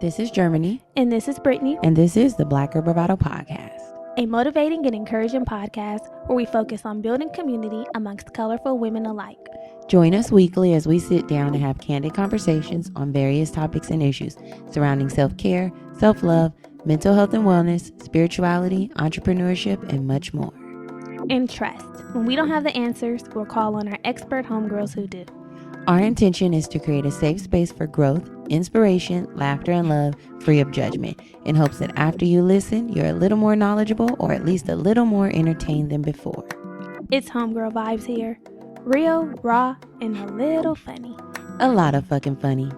This is Germany. And this is Brittany. And this is the Bravado podcast. A motivating and encouraging podcast where we focus on building community amongst colorful women alike. Join us weekly as we sit down and have candid conversations on various topics and issues surrounding self-care, self-love, mental health and wellness, spirituality, entrepreneurship, and much more. And trust, when we don't have the answers, we'll call on our expert homegirls who do. Our intention is to create a safe space for growth, inspiration, laughter, and love, free of judgment, in hopes that after you listen, you're a little more knowledgeable or at least a little more entertained than before. It's homegirl vibes here. Real, raw, and a little funny. A lot of fucking funny.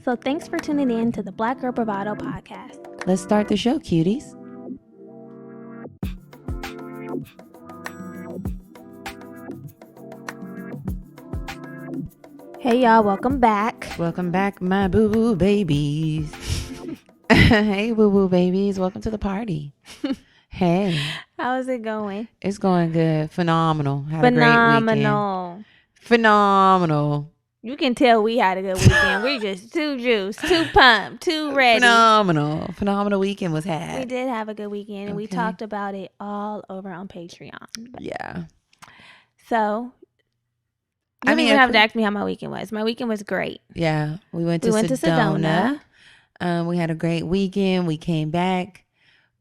So thanks for tuning in to the Black Girl Bravado podcast. Let's start the show, cuties. Hey y'all, welcome back. Welcome back, my boo-boo babies. Hey, boo-boo babies. Welcome to the party. Hey. How's it going? It's going good. Phenomenal. Had Phenomenal. A great weekend. Phenomenal. You can tell we had a good weekend. We're just too juiced, too pumped, too ready. Phenomenal weekend was had. We did have a good weekend, and we talked about it all over on Patreon. Yeah. So, you don't even have to ask me how my weekend was. My weekend was great. Yeah. We went to Sedona. We had a great weekend. We came back,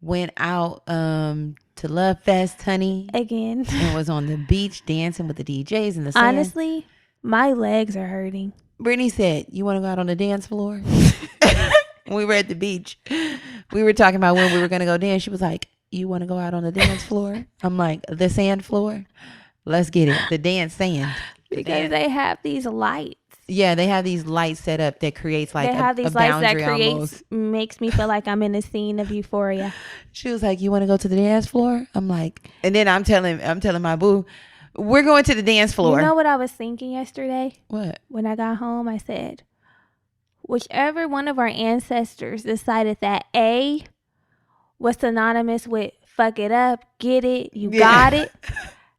went out to Love Fest, honey. Again. And was on the beach dancing with the DJs in the sand. Honestly, my legs are hurting. Brittany said, you want to go out on the dance floor? When we were at the beach, we were talking about when we were going to go dance. She was like, you want to go out on the dance floor? I'm like, the sand floor? Let's get it. The dance sand. Because they have these lights. Yeah, they have these lights set up that creates like a boundary almost. Makes me feel like I'm in a scene of Euphoria. She was like, you want to go to the dance floor? I'm like, and then I'm telling my boo, we're going to the dance floor. You know what I was thinking yesterday? What? When I got home, I said, whichever one of our ancestors decided that A was synonymous with fuck it up, get it, you got it.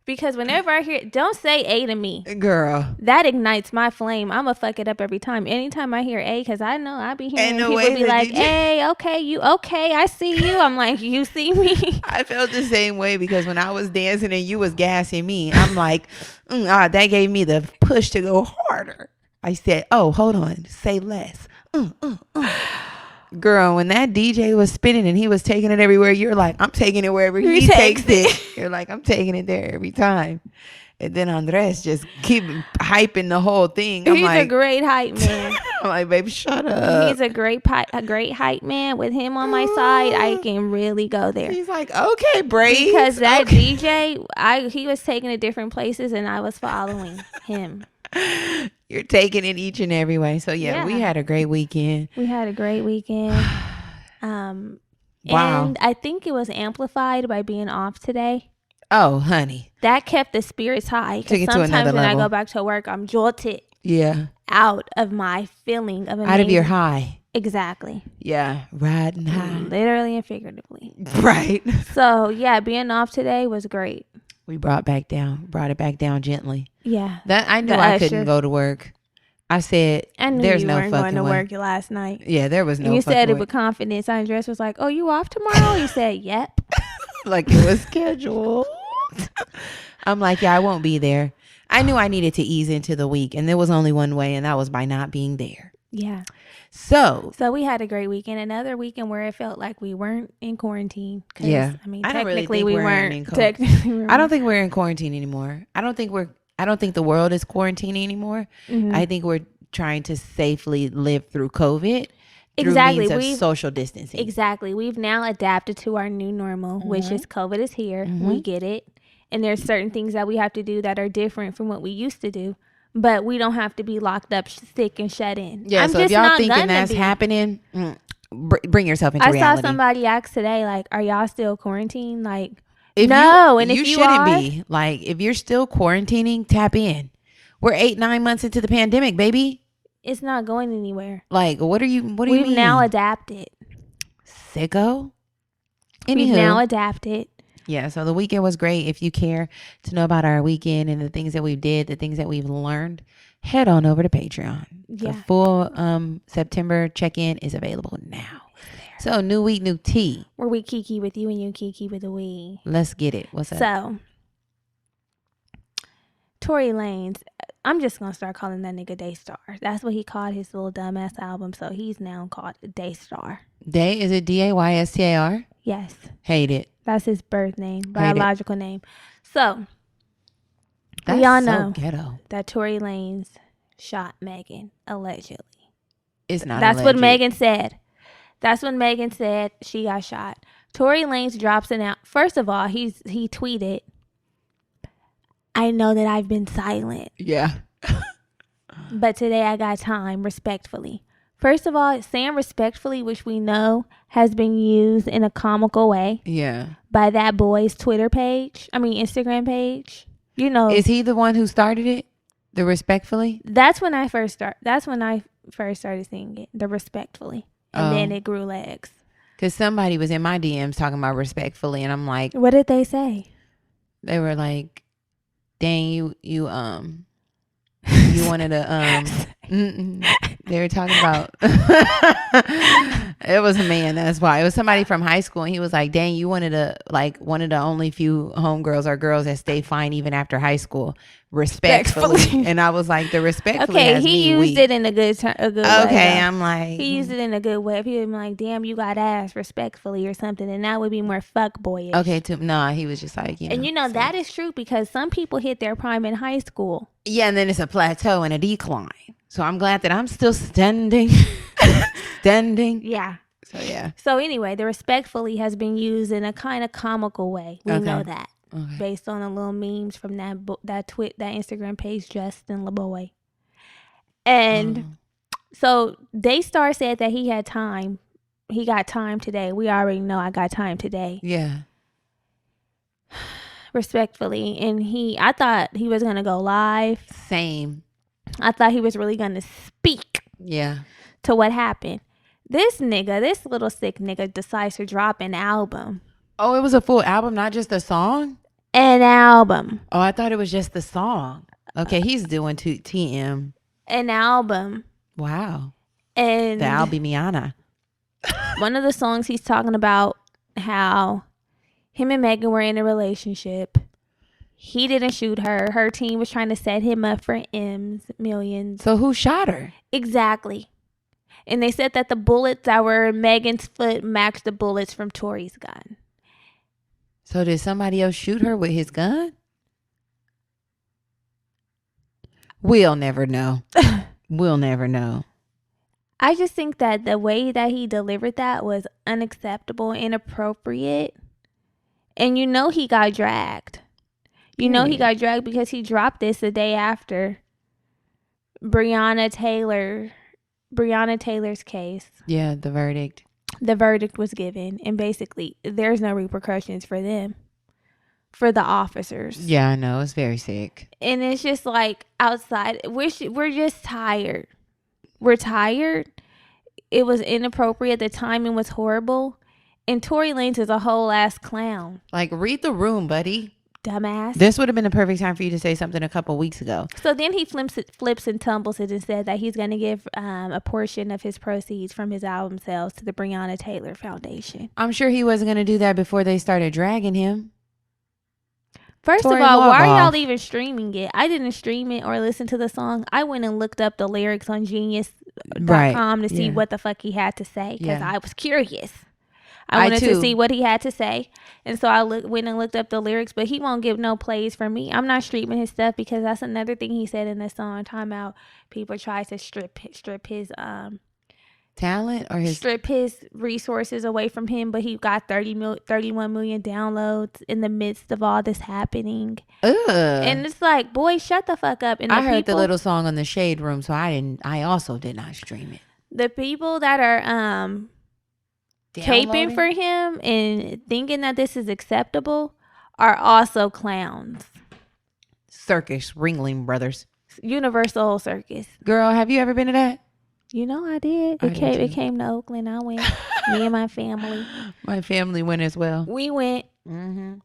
Because whenever I hear it, don't say A to me. Girl. That ignites my flame. I'm going to fuck it up every time. Anytime I hear A, because I know I be hearing people be like, hey, okay, I see you. I'm like, you see me? I felt the same way because when I was dancing and you was gassing me, I'm like, that gave me the push to go harder. I said, oh, hold on, say less. Girl, when that DJ was spinning and he was taking it everywhere, you're like, I'm taking it wherever he takes it. You're like, I'm taking it there every time. And then Andres just keep hyping the whole thing. He's a great hype man. I'm like, baby, shut up. He's a great hype man. With him on my side, I can really go there. He's like, okay, Brave. Because that DJ, he was taking it different places and I was following him. You're taking it each and every way. So yeah, we had a great weekend. Wow. And I think it was amplified by being off today. Oh, honey. That kept the spirits high. Took it to another sometimes when level. I go back to work, I'm jolted. Yeah. Out of my feeling of amazing. Out of your high. Exactly. Yeah. Riding high. Literally and figuratively. Right. So yeah, being off today was great. We brought it back down gently. Yeah. That I knew I couldn't go to work. I said, there's no fucking way. I knew you weren't going to work last night. Yeah, there was no fucking way. You said it with confidence. Andres was like, oh, you off tomorrow? You said, yep. Like it was scheduled. I'm like, yeah, I won't be there. I knew I needed to ease into the week. And there was only one way, and that was by not being there. Yeah. So we had a great weekend. Another weekend where it felt like we weren't in quarantine. Yeah. I mean, technically we weren't. I don't think we're in quarantine anymore. I don't think the world is quarantining anymore. Mm-hmm. I think we're trying to safely live through COVID. Exactly. Through means of social distancing. Exactly. We've now adapted to our new normal, which is COVID is here. Mm-hmm. We get it. And there's certain things that we have to do that are different from what we used to do. But we don't have to be locked up, sick, and shut in. Yeah, so if y'all thinking that's happening, bring yourself into reality. I saw somebody ask today, like, are y'all still quarantined? Like, no. And if you shouldn't be. Like, if you're still quarantining, tap in. We're 8-9 months into the pandemic, baby. It's not going anywhere. Like, what do you mean? We've now adapted. Sicko? We've now adapted. Yeah, so the weekend was great. If you care to know about our weekend and the things that we did, the things that we've learned, head on over to Patreon. Yeah. The full September check-in is available now. So new week, new tea. Where we kiki with you and you kiki with the we. Let's get it. What's up? So, Tory Lanez, I'm just going to start calling that nigga Daystar. That's what he called his little dumbass album. So he's now called Daystar. Day, is it Daystar? Yes. Hate it. That's his birth name, biological name. So, That's we all so know ghetto. that Tory Lanez shot Megan, allegedly. It's not That's alleged. what Megan said. That's when Megan said she got shot. Tory Lanez drops it out. First of all, he tweeted, I know that I've been silent. Yeah. But today I got time, respectfully. First of all, saying respectfully, which we know has been used in a comical way. Yeah. By that boy's Instagram page. You know. Is he the one who started it? The respectfully? That's when I first started seeing it. The respectfully. And then it grew legs. Because somebody was in my DMs talking about respectfully, and I'm like, what did they say? They were like, dang, you wanted to they were talking about it was a man, that's why. It was somebody from high school, and he was like, dang, you wanted to like one of the only few homegirls or girls that stay fine even after high school. Respectfully. And I was like, the respectfully has he me used weak. it in a good way. Okay, I'm like, he used it in a good way. If he was like, damn, you got ass, respectfully or something, and that would be more fuck boyish. Okay, he was just like, and that is true, because some people hit their prime in high school. Yeah, and then it's a plateau and a decline. So I'm glad that I'm still standing. Yeah. So yeah. So anyway, the respectfully has been used in a kind of comical way. We know that. Okay. Based on the little memes from that Instagram page, Justin LeBoy. And so Daystar said that he had time. He got time today. We already know I got time today. Yeah. Respectfully. And I thought he was going to go live. Same. I thought he was really going to speak. Yeah. To what happened. This little sick nigga decides to drop an album. Oh, it was a full album, not just a song? An album. Oh, I thought it was just the song. Okay, he's doing TM. An album. Wow. And the Albimiana. One of the songs he's talking about how him and Megan were in a relationship. He didn't shoot her. Her team was trying to set him up for millions. So who shot her? Exactly. And they said that the bullets that were in Megan's foot matched the bullets from Tory's gun. So did somebody else shoot her with his gun? We'll never know. We'll never know. I just think that the way that he delivered that was unacceptable, inappropriate. And he got dragged. He got dragged because he dropped this the day after Breonna Taylor's case. Yeah, the verdict. The verdict was given, and basically there's no repercussions for them, for the officers. Yeah, I know. It's very sick. And it's just like outside, we're just tired. We're tired. It was inappropriate. The timing was horrible. And Tory Lanez is a whole ass clown. Like, read the room, buddy. Dumbass. This would have been the perfect time for you to say something a couple weeks ago. So then he flips and tumbles it and said that he's going to give a portion of his proceeds from his album sales to the Breonna Taylor Foundation. I'm sure he wasn't going to do that before they started dragging him. First of all, why are y'all even streaming it? I didn't stream it or listen to the song. I went and looked up the lyrics on Genius.com to see what the fuck he had to say, because I was curious. I wanted to see what he had to say. And so I went and looked up the lyrics, but he won't give no plays for me. I'm not streaming his stuff, because that's another thing he said in the song. Time out. People try to strip his talent or strip his resources away from him, but he got 31 million downloads in the midst of all this happening. Ugh. And it's like, boy, shut the fuck up. And I heard the little song on the Shade Room, so I also did not stream it. The people that are caping for him and thinking that this is acceptable are also clowns. Circus, Ringling Brothers. Universal Circus. Girl, have you ever been to that? I did. It came to Oakland. I went. Me and my family. My family went as well. We went. Mm-hmm.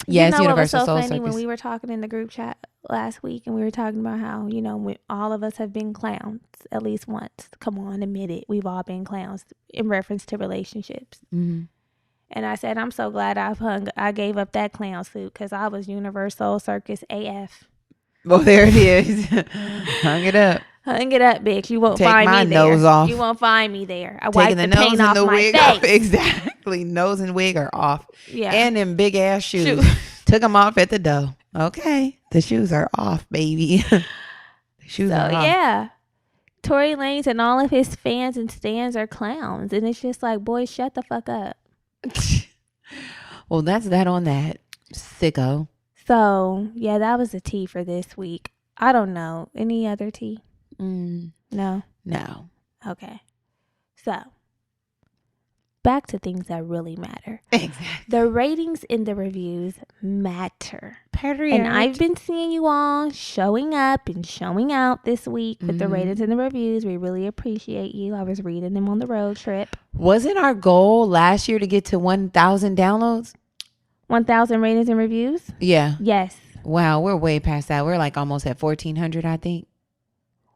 Yes, What was Universal so Soul funny when Circus. we were talking in the group chat last week and we were talking about how, all of us have been clowns at least once. Come on, admit it. We've all been clowns in reference to relationships. Mm-hmm. And I said, I'm so glad I gave up that clown suit because I was Universal Circus AF. Well, there it is. Hung it up. Hung it up, bitch. You won't Take find my me there. nose off. You won't find me there. I Taking wiped the nose paint and off the my wig face. off. Exactly. Nose and wig are off. Yeah. And them big ass shoes. Took them off at the door. Okay. The shoes are off, baby. The shoes are off. Yeah. Tory Lanez and all of his fans and stans are clowns. And it's just like, boys, shut the fuck up. Well, that's that on that. Sicko. So, yeah, that was the tea for this week. I don't know. Any other tea? No? No. Okay. So, back to things that really matter. Exactly. The ratings and the reviews matter. Period. And I've been seeing you all showing up and showing out this week with the ratings and the reviews. We really appreciate you. I was reading them on the road trip. Wasn't our goal last year to get to 1,000 downloads? 1,000 ratings and reviews? Yeah. Yes. Wow, we're way past that. We're like almost at 1,400, I think.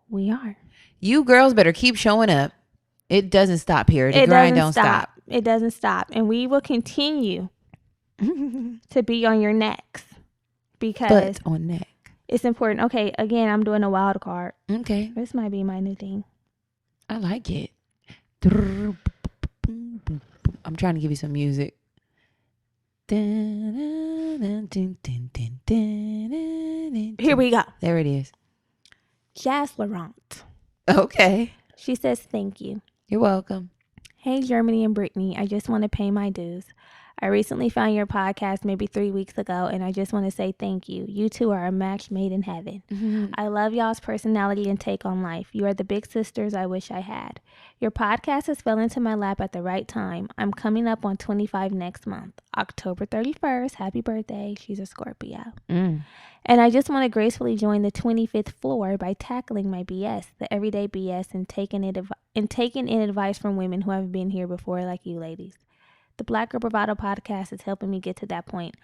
We are. You girls better keep showing up. It doesn't stop here. The grind don't stop. It doesn't stop. And we will continue to be on your necks because Foot on neck. it's important. Okay, again, I'm doing a wild card. Okay. This might be my new thing. I like it. I'm trying to give you some music. Here we go. There it is. Jazz Laurent. Okay. She says, thank you. You're welcome. Hey, Germany and Brittany. I just want to pay my dues. I recently found your podcast maybe 3 weeks ago, and I just want to say thank you. You two are a match made in heaven. I love y'all's personality and take on life. You are the big sisters I wish I had. Your podcast has fell into my lap at the right time. I'm coming up on 25 next month, October 31st. Happy birthday. She's a Scorpio. And I just want to gracefully join the 25th floor by tackling my BS, the everyday BS, and taking in advice from women who have been here before, like you ladies. The Black Girl Bravado podcast is helping me get to that point.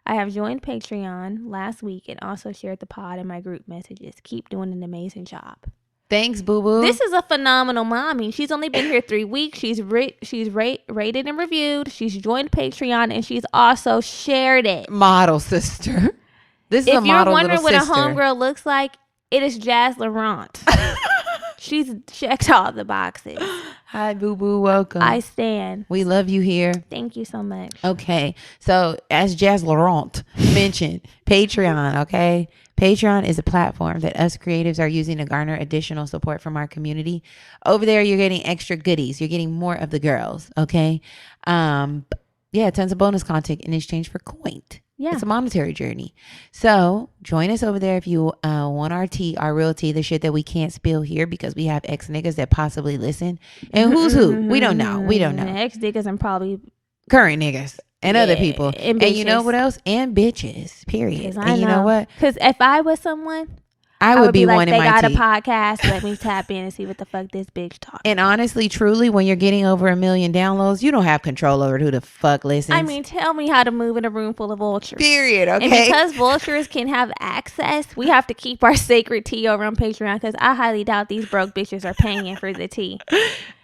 I have joined Patreon last week and also shared the pod in my group messages. Keep doing an amazing job. Thanks, boo-boo. This is a phenomenal mommy. She's only been here 3 weeks. She's rated and reviewed. She's joined Patreon, and she's also shared it. Model sister. This is a model little sister. If you're wondering what a homegirl looks like, it is Jazz Laurent. She's checked all the boxes. Hi, boo-boo. Welcome. I stand. We love you here. Thank you so much. Okay. So as Jazz Laurent mentioned, Patreon, okay? Patreon is a platform that us creatives are using to garner additional support from our community. Over there, you're getting extra goodies. You're getting more of the girls, okay? Yeah, tons of bonus content in exchange for coin. Yeah. It's a monetary journey. So join us over there if you want our tea, our real tea, the shit that we can't spill here because we have ex-niggas that possibly listen. And who's who? We don't know. We don't know. Ex-niggas and probably current niggas and other people. And you know what else? And bitches, period. And you know what? Because if I was someone, I would be like, one in my they tea. got a podcast. Let me tap in and see what the fuck this bitch talking. And honestly, truly, when you're getting over 1 million downloads, you don't have control over who the fuck listens. I mean, tell me how to move in a room full of vultures. Period. Okay. And because vultures can have access, we have to keep our sacred tea over on Patreon because I highly doubt these broke bitches are paying for the tea.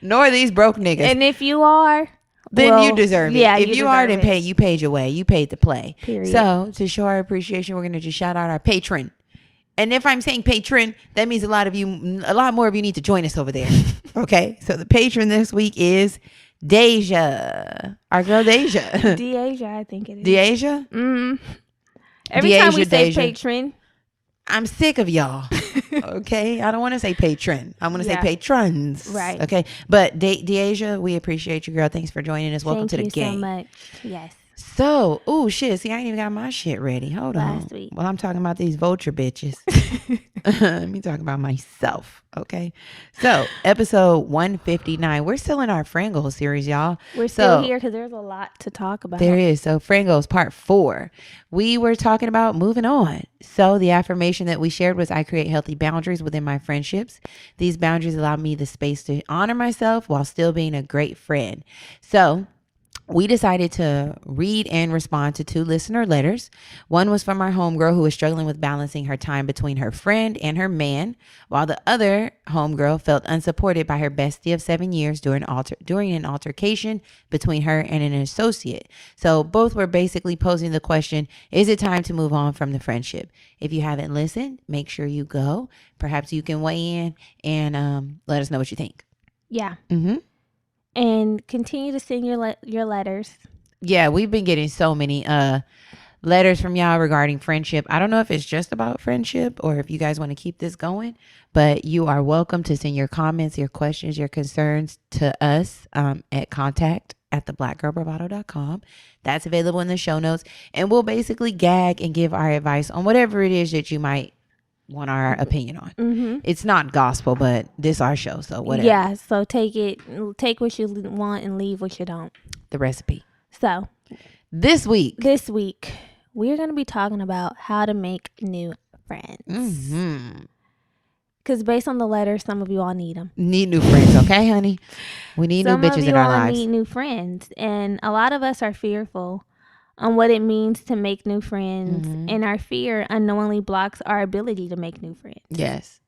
Nor these broke niggas. And if you are, then you deserve it. Yeah, if you are, then it. you paid your way. You paid to play. Period. So to show our appreciation, we're going to just shout out our patron. And if I'm saying patron, that means a lot more of you need to join us over there. Okay. So the patron this week is Deja. Our girl Deja. Deja, I think it is. Deja? Every Deja, time we say Deja. patron. I'm sick of y'all. Okay. I don't want to say patron. I'm going to say patrons. Right. Okay. But Deja, we appreciate you, girl. Thanks for joining us. Welcome to the game. Thank you so much. Yes. So, oh shit. See, I ain't even got my shit ready. Hold on. Last week. Well, I'm talking about these vulture bitches. Let me talk about myself. Okay. So, episode 159. We're still in our Frangos series, y'all. We're still here because there's a lot to talk about. There is. So, Frangos part 4. We were talking about moving on. So, the affirmation that we shared was I create healthy boundaries within my friendships. These boundaries allow me the space to honor myself while still being a great friend. So, we decided to read and respond to 2 listener letters. One was from our homegirl who was struggling with balancing her time between her friend and her man, while the other homegirl felt unsupported by her bestie of 7 years during an altercation between her and an associate. So both were basically posing the question, is it time to move on from the friendship? If you haven't listened, make sure you go. Perhaps you can weigh in and let us know what you think. Yeah. Mm-hmm. And continue to send your letters. Yeah, we've been getting so many letters from y'all regarding friendship. I don't know if it's just about friendship or if you guys want to keep this going, but you are welcome to send your comments, your questions, your concerns to us at contact@theblackgirlbravado.com. That's available in the show notes. And we'll basically gag and give our advice on whatever it is that you might want our opinion on. Mm-hmm. It's not gospel, but this our show, so whatever. Yeah, so take what you want and leave what you don't. The recipe. So this week we're going to be talking about how to make new friends. Mm-hmm. Because based on the letter, some of you all need them. Need new friends, okay, honey? We need new bitches in our lives. Some of you all need new friends. And a lot of us are fearful on what it means to make new friends. Mm-hmm. And our fear unknowingly blocks our ability to make new friends. Yes.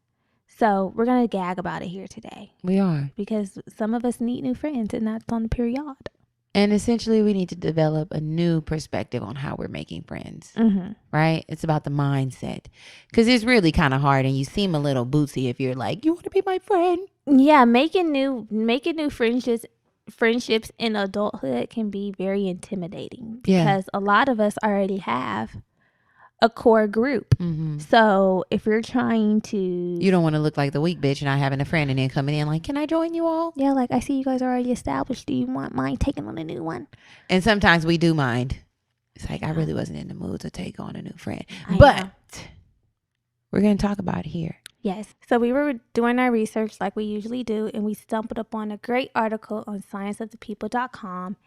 So we're going to gag about it here today. We are. Because some of us need new friends, and that's on the period. And essentially, we need to develop a new perspective on how we're making friends, Mm-hmm. right? It's about the mindset. Because it's really kind of hard, and you seem a little bootsy if you're like, you want to be my friend? Yeah, making new friendships in adulthood can be very intimidating because a lot of us already have a core group. Mm-hmm. So if you're trying to, you don't want to look like the weak bitch not having a friend and then coming in like, can I join you all? Yeah, like I see you guys are already established. Do you mind taking on a new one? And sometimes we do mind. It's like, I really wasn't in the mood to take on a new friend. I But know. we're going to talk about it here. Yes. So we were doing our research like we usually do, and we stumbled upon a great article on scienceofthepeople.com,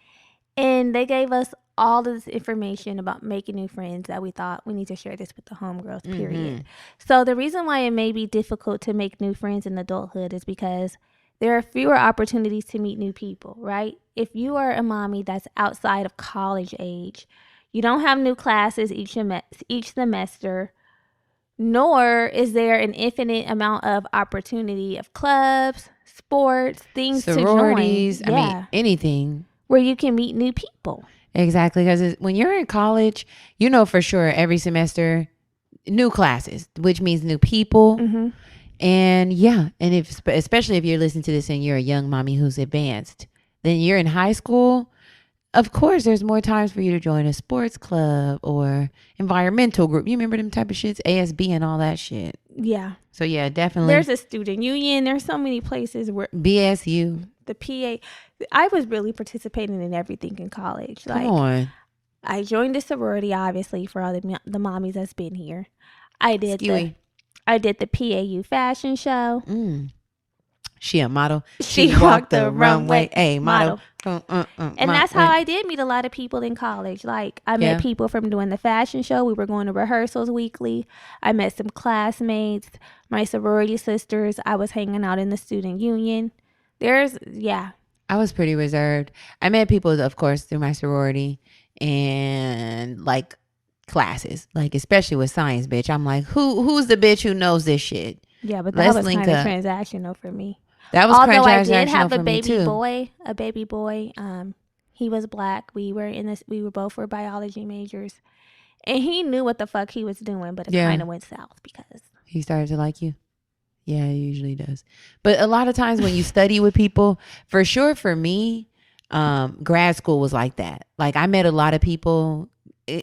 and they gave us all this information about making new friends that we thought we need to share this with the homegirls, period. Mm-hmm. So the reason why it may be difficult to make new friends in adulthood is because there are fewer opportunities to meet new people, right? If you are a mommy that's outside of college age, you don't have new classes each semester, nor is there an infinite amount of opportunity of clubs, sports, things sororities, to join. I mean, anything. Where you can meet new people. Exactly. Because when you're in college, you know for sure every semester, new classes, which means new people. Mm-hmm. And yeah, and especially if you're listening to this and you're a young mommy who's advanced, then you're in high school. Of course, there's more times for you to join a sports club or environmental group. You remember them type of shits, ASB and all that shit. Yeah. So yeah, definitely. There's a student union. There's so many places where BSU. the PA. I was really participating in everything in college. Come on. I joined a sorority, obviously, for all the mommies that's been here. I did the PAU fashion show. She a model. She walked the runway. A model. And that's how I did meet a lot of people in college. Like I met people from doing the fashion show. We were going to rehearsals weekly. I met some classmates, my sorority sisters. I was hanging out in the student union. I was pretty reserved. I met people, of course, through my sorority and like classes, like especially with science, bitch. I'm like, who's the bitch who knows this shit? Yeah, but that was kind of transactional for me. That was although I transactional did have for me too. A baby boy. He was black. We were both biology majors, and he knew what the fuck he was doing, but it kind of went south because he started to like you. Yeah, it usually does. But a lot of times when you study with people, for sure for me, grad school was like that. Like I met a lot of people.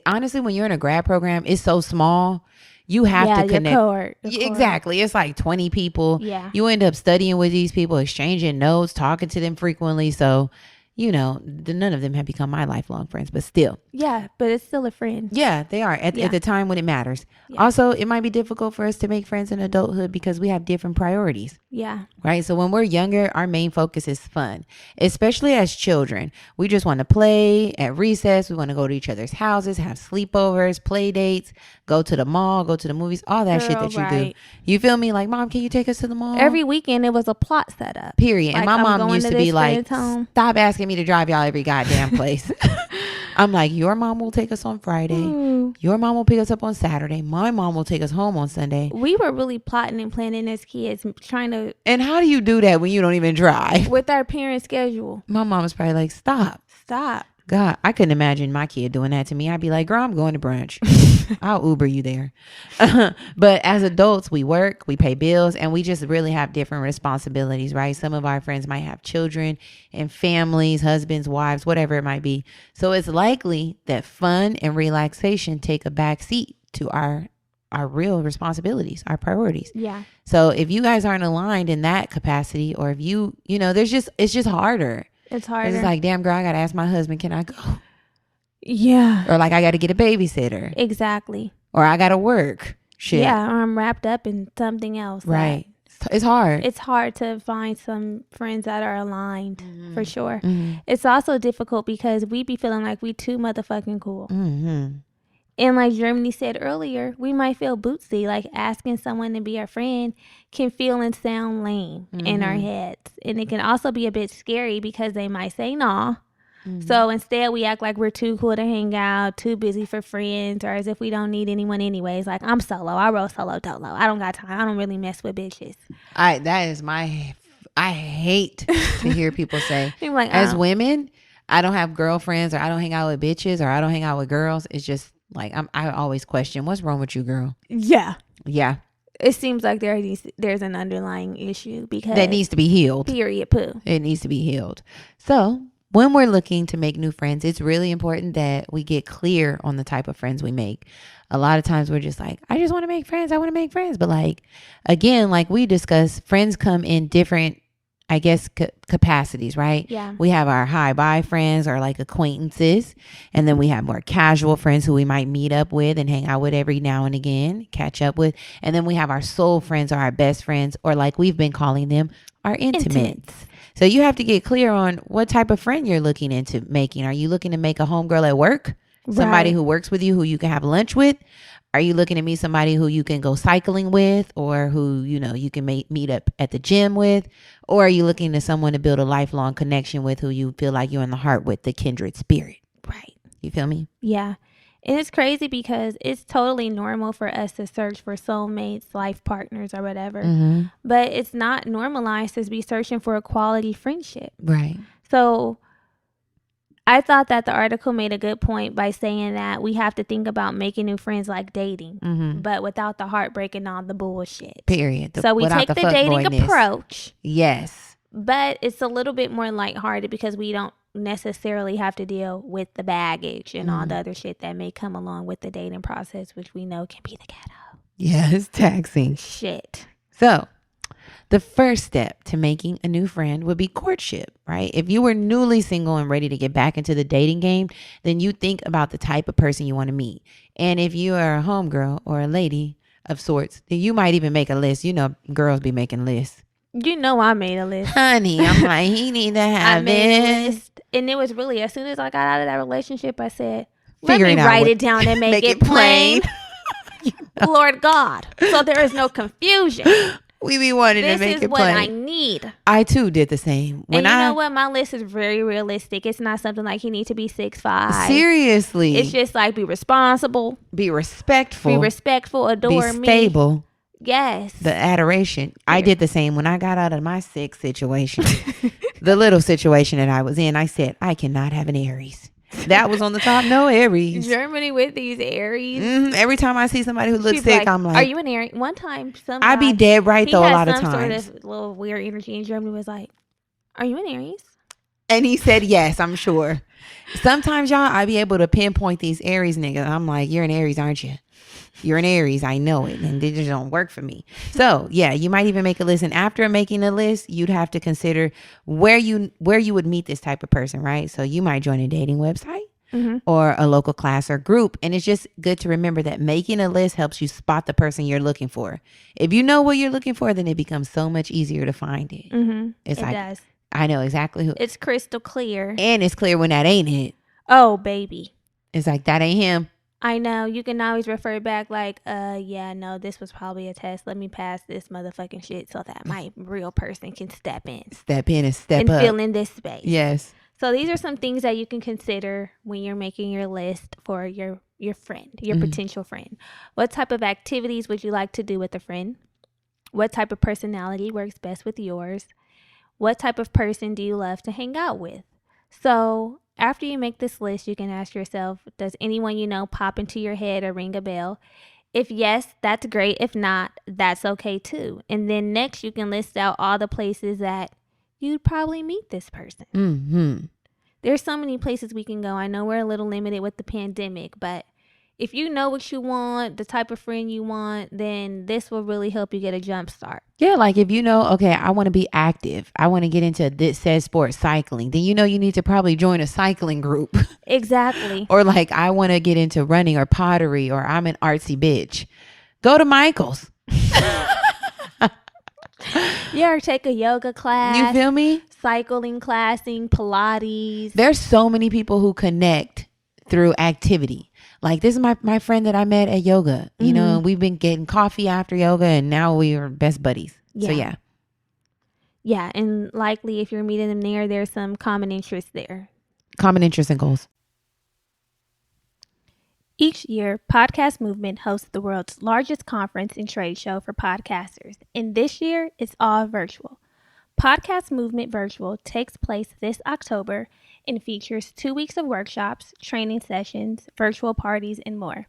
Honestly, when you're in a grad program, it's so small. You have to connect. Cohort. Exactly. It's like 20 people. Yeah. You end up studying with these people, exchanging notes, talking to them frequently. So, you know, none of them have become my lifelong friends, but still. Yeah, but it's still a friend. Yeah, they are at the time when it matters. Yeah. Also, it might be difficult for us to make friends in adulthood because we have different priorities. Yeah. Right. So when we're younger, our main focus is fun, especially as children. We just want to play at recess. We want to go to each other's houses, have sleepovers, play dates, go to the mall, go to the movies, all that shit that you do. You feel me? Like, Mom, can you take us to the mall? Every weekend it was a plot set up. Period. And my mom used to be like, stop asking asking me to drive y'all every goddamn place. I'm like, your mom will take us on Friday. Your mom will pick us up on Saturday. My mom will take us home on Sunday. We were really plotting and planning as kids, trying to. And how do you do that when you don't even drive? With our parents' schedule. My mom was probably like, stop. God, I couldn't imagine my kid doing that to me. I'd be like, girl, I'm going to brunch. I'll Uber you there. But as adults, we work, we pay bills, and we just really have different responsibilities, right? Some of our friends might have children and families, husbands, wives, whatever it might be. So it's likely that fun and relaxation take a back seat to our real responsibilities, our priorities. Yeah. So if you guys aren't aligned in that capacity, or if it's just harder. It's harder. It's like, damn, girl, I got to ask my husband, can I go? Yeah. Or like, I got to get a babysitter. Exactly. Or I got to work. Shit. Yeah, or I'm wrapped up in something else. Right. It's hard. It's hard to find some friends that are aligned, for sure. Mm-hmm. It's also difficult because we be feeling like we too motherfucking cool. Mm-hmm. And like Germany said earlier, we might feel bootsy. Like asking someone to be our friend can feel and sound lame in our heads. And it can also be a bit scary because they might say no. So instead we act like we're too cool to hang out, too busy for friends, or as if we don't need anyone anyways. Like, I'm solo. I roll solo dolo. I don't got time. I don't really mess with bitches. I hate to hear people say, Like, as women, I don't have girlfriends, or I don't hang out with bitches, or I don't hang out with girls. It's just like, I always question, what's wrong with you, girl? Yeah. Yeah. It seems like there's an underlying issue because that needs to be healed. Period. Poo. It needs to be healed. So when we're looking to make new friends, it's really important that we get clear on the type of friends we make. A lot of times we're just like, I just want to make friends. I want to make friends. But like, again, like we discussed, friends come in different, I guess, capacities, right? Yeah. We have our hi-bye friends, or like acquaintances. And then we have more casual friends who we might meet up with and hang out with every now and again, catch up with. And then we have our soul friends, or our best friends, or like we've been calling them, our intimates. So you have to get clear on what type of friend you're looking into making. Are you looking to make a homegirl at work? Somebody who works with you, who you can have lunch with? Are you looking to meet somebody who you can go cycling with, or who, you can meet up at the gym with? Or are you looking to someone to build a lifelong connection with, who you feel like you're in the heart with, the kindred spirit? Right. You feel me? Yeah. And it's crazy because it's totally normal for us to search for soulmates, life partners, or whatever. Mm-hmm. But it's not normalized to be searching for a quality friendship. Right. So I thought that the article made a good point by saying that we have to think about making new friends like dating, but without the heartbreak and all the bullshit. Period. So we take the dating approach. Yes. But it's a little bit more lighthearted because we don't necessarily have to deal with the baggage and all the other shit that may come along with the dating process, which we know can be the ghetto. Yeah, it's taxing. Shit. So the first step to making a new friend would be courtship, right? If you were newly single and ready to get back into the dating game, then you think about the type of person you want to meet. And if you are a homegirl or a lady of sorts, then you might even make a list. Girls be making lists. I made a list. Honey, I'm like, he need to have I made a this. list. And it was really, as soon as I got out of that relationship, I said, Figuring let me out write what- it down and make it plain. Lord God. So there is no confusion. We be wanting This to make is it what plain. I need. I too did the same. And you know what? My list is very realistic. It's not something like he needs to be 6'5". Seriously. It's just like be responsible, be respectful. adore be me. stable. Yes. The adoration. I did the same when I got out of my sick situation. The little situation that I was in, I said, I cannot have an Aries. That was on the top. No Aries. Germany with these Aries. Every time I see somebody who looks She's sick, like, I'm like, are you an Aries? One time, I be dead right though a lot of some times. sort of little weird energy in Germany was like, are you an Aries? And he said yes, I'm sure. Sometimes, y'all, I be able to pinpoint these Aries niggas. I'm like, you're an Aries, aren't you? You're an Aries. I know it. And they just don't work for me. So yeah, you might even make a list. And after making a list, you'd have to consider where you would meet this type of person, right? So you might join a dating website. Or a local class or group. And it's just good to remember that making a list helps you spot the person you're looking for. If you know what you're looking for, then it becomes so much easier to find it. It does. I know exactly who. It's crystal clear. And it's clear when that ain't it. Oh, baby. It's like, that ain't him. I know. You can always refer back like, yeah, no, this was probably a test. Let me pass this motherfucking shit so that my real person can step in. Step in and step and up. fill in this space. Yes. So these are some things that you can consider when you're making your list for your friend, your potential friend. What type of activities would you like to do with a friend? What type of personality works best with yours? What type of person do you love to hang out with? So after you make this list, you can ask yourself, does anyone you know pop into your head or ring a bell? If yes, that's great. If not, that's okay too. And then next, you can list out all the places that you'd probably meet this person. Mm-hmm. There's so many places we can go. I know we're a little limited with the pandemic, but if you know what you want, the type of friend you want, then this will really help you get a jump start. Yeah, like if you know, okay, I want to be active. I want to get into this said sport, cycling. Then you know you need to probably join a cycling group. Exactly. Or like I want to get into running or pottery, or I'm an artsy bitch. Go to Michael's. Yeah, or take a yoga class. You feel me? Cycling classing, Pilates. There's so many people who connect through activity. Like this is my friend that I met at yoga. You know, and we've been getting coffee after yoga, and now we are best buddies. Yeah. So yeah. Yeah, and likely if you're meeting them there, there's some common interests there. Common interests and goals. Each year, Podcast Movement hosts the world's largest conference and trade show for podcasters, and this year it's all virtual. Podcast Movement Virtual takes place this October and features 2 weeks of workshops, training sessions, virtual parties, and more.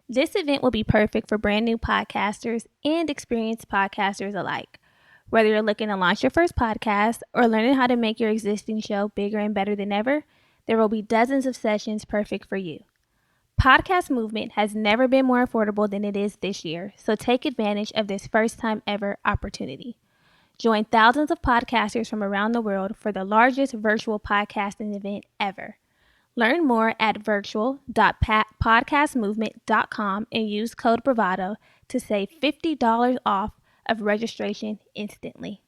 This event will be perfect for brand new podcasters and experienced podcasters alike. Whether you're looking to launch your first podcast or learning how to make your existing show bigger and better than ever, there will be dozens of sessions perfect for you. Podcast Movement has never been more affordable than it is this year, so take advantage of this first time ever opportunity. Join thousands of podcasters from around the world for the largest virtual podcasting event ever. Learn more at virtual.podcastmovement.com and use code Bravado to save $50 off of registration instantly.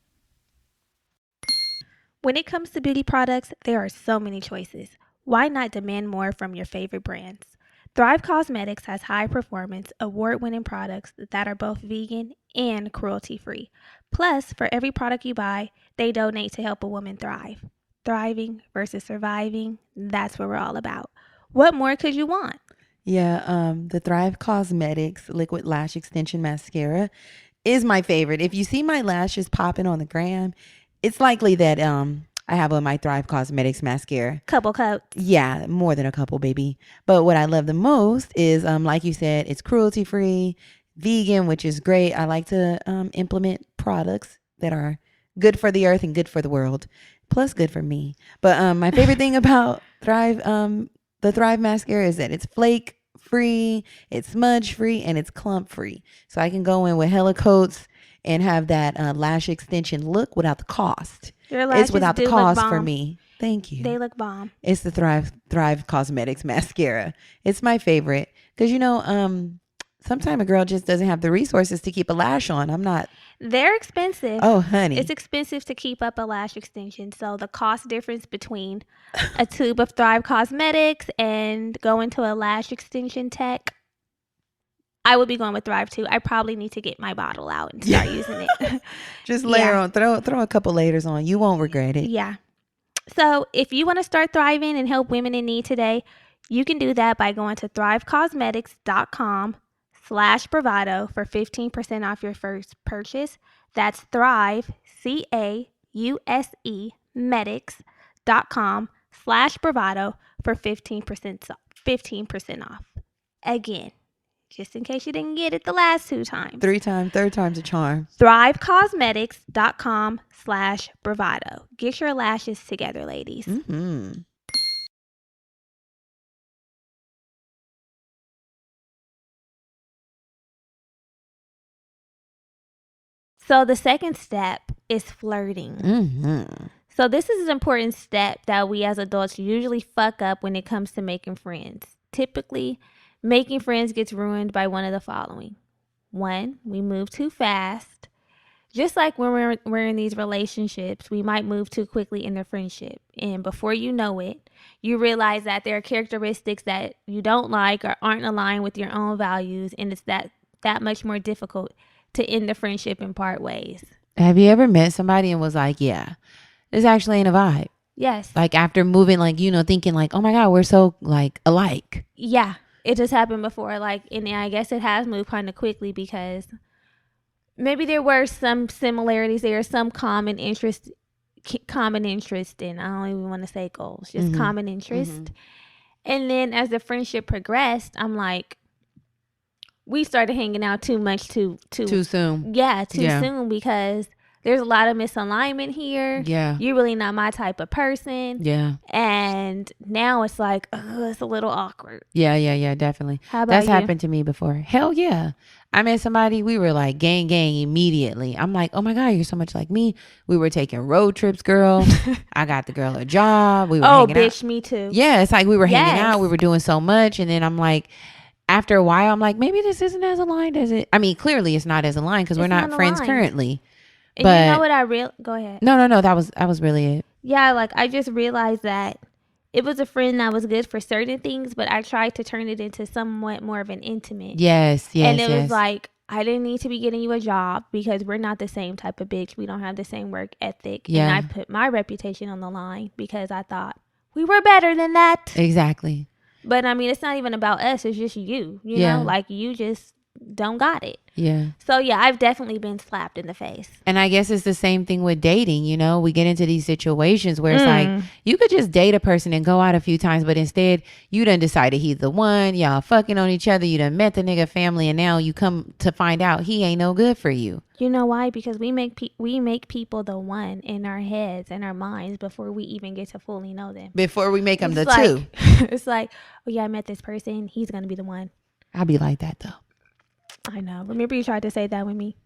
When it comes to beauty products, there are so many choices. Why not demand more from your favorite brands? Thrive Cosmetics has high-performance, award-winning products that are both vegan and cruelty-free. Plus, for every product you buy, they donate to help a woman thrive. Thriving versus surviving, that's what we're all about. What more could you want? Yeah, the Thrive Cosmetics Liquid Lash Extension Mascara is my favorite. If you see my lashes popping on the gram, it's likely that I have on my Thrive Cosmetics mascara. Couple coats. Yeah, more than a couple, baby. But what I love the most is, like you said, it's cruelty free, vegan, which is great. I like to implement products that are good for the earth and good for the world, plus good for me. But my favorite thing about Thrive, the Thrive mascara, is that it's flake free, it's smudge free, and it's clump free. So I can go in with hella coats and have that lash extension look without the cost. Your lashes It's without the do cost look bomb. for me. Thank you. They look bomb. It's the Thrive Cosmetics mascara. It's my favorite because, you know, sometimes a girl just doesn't have the resources to keep a lash on. They're expensive. Oh, honey. It's expensive to keep up a lash extension. So the cost difference between a tube of Thrive Cosmetics and going to a lash extension tech, I would be going with Thrive too. I probably need to get my bottle out and start using it. Just layer on, throw a couple layers on. You won't regret it. Yeah. So if you want to start thriving and help women in need today, you can do that by going to thrivecosmetics.com/bravado for 15% off your first purchase. That's Thrive, CAUSE, medics.com/bravado for 15% off. Again, just in case you didn't get it the last 2 times. Third time's a charm. thrivecosmetics.com/bravado. Get your lashes together, ladies. Mm-hmm. So the second step is flirting. Mm-hmm. So this is an important step that we as adults usually fuck up when it comes to making friends. Typically, making friends gets ruined by one of the following. 1, we move too fast. Just like when we're in these relationships, we might move too quickly in the friendship. And before you know it, you realize that there are characteristics that you don't like or aren't aligned with your own values. And it's that much more difficult to end the friendship and part ways. Have you ever met somebody and was like, yeah, this actually ain't a vibe? Yes. Like after moving, like, you know, thinking like, oh my God, we're so like alike. Yeah. It just happened before. Like, and I guess it has moved kind of quickly because maybe there were some similarities there, some common interest in, I don't even want to say goals, just common interest. And then as the friendship progressed, I'm like, we started hanging out too much too soon. Yeah, too soon, because there's a lot of misalignment here. Yeah. You're really not my type of person. Yeah. And now it's like, it's a little awkward. Yeah, definitely. How about That's you? happened to me before. Hell yeah. I met somebody, we were like gang immediately. I'm like, oh my God, you're so much like me. We were taking road trips, girl. I got the girl a job. We were hanging bitch, out. me too. Yeah, it's like we were hanging out. We were doing so much. And then I'm like, after a while, I'm like, maybe this isn't as aligned as it. I mean, clearly it's not as aligned because we're not friends currently. And but you know what go ahead. No. That was really it. Yeah, like I just realized that it was a friend that was good for certain things, but I tried to turn it into somewhat more of an intimate. Yes. And it was like, I didn't need to be getting you a job because we're not the same type of bitch. We don't have the same work ethic. Yeah. And I put my reputation on the line because I thought we were better than that. Exactly. But I mean, it's not even about us. It's just you know, like you just don't got it. Yeah. So yeah, I've definitely been slapped in the face. And I guess it's the same thing with dating. You know, we get into these situations where it's like, you could just date a person and go out a few times, but instead you done decided he's the one. Y'all fucking on each other. You done met the nigga family, and now you come to find out he ain't no good for you. You know why? Because we make people the one in our heads and our minds before we even get to fully know them. Before we make them the like, two. It's like, oh yeah, I met this person. He's gonna be the one. I'll be like that though. I know. Remember you tried to say that with me.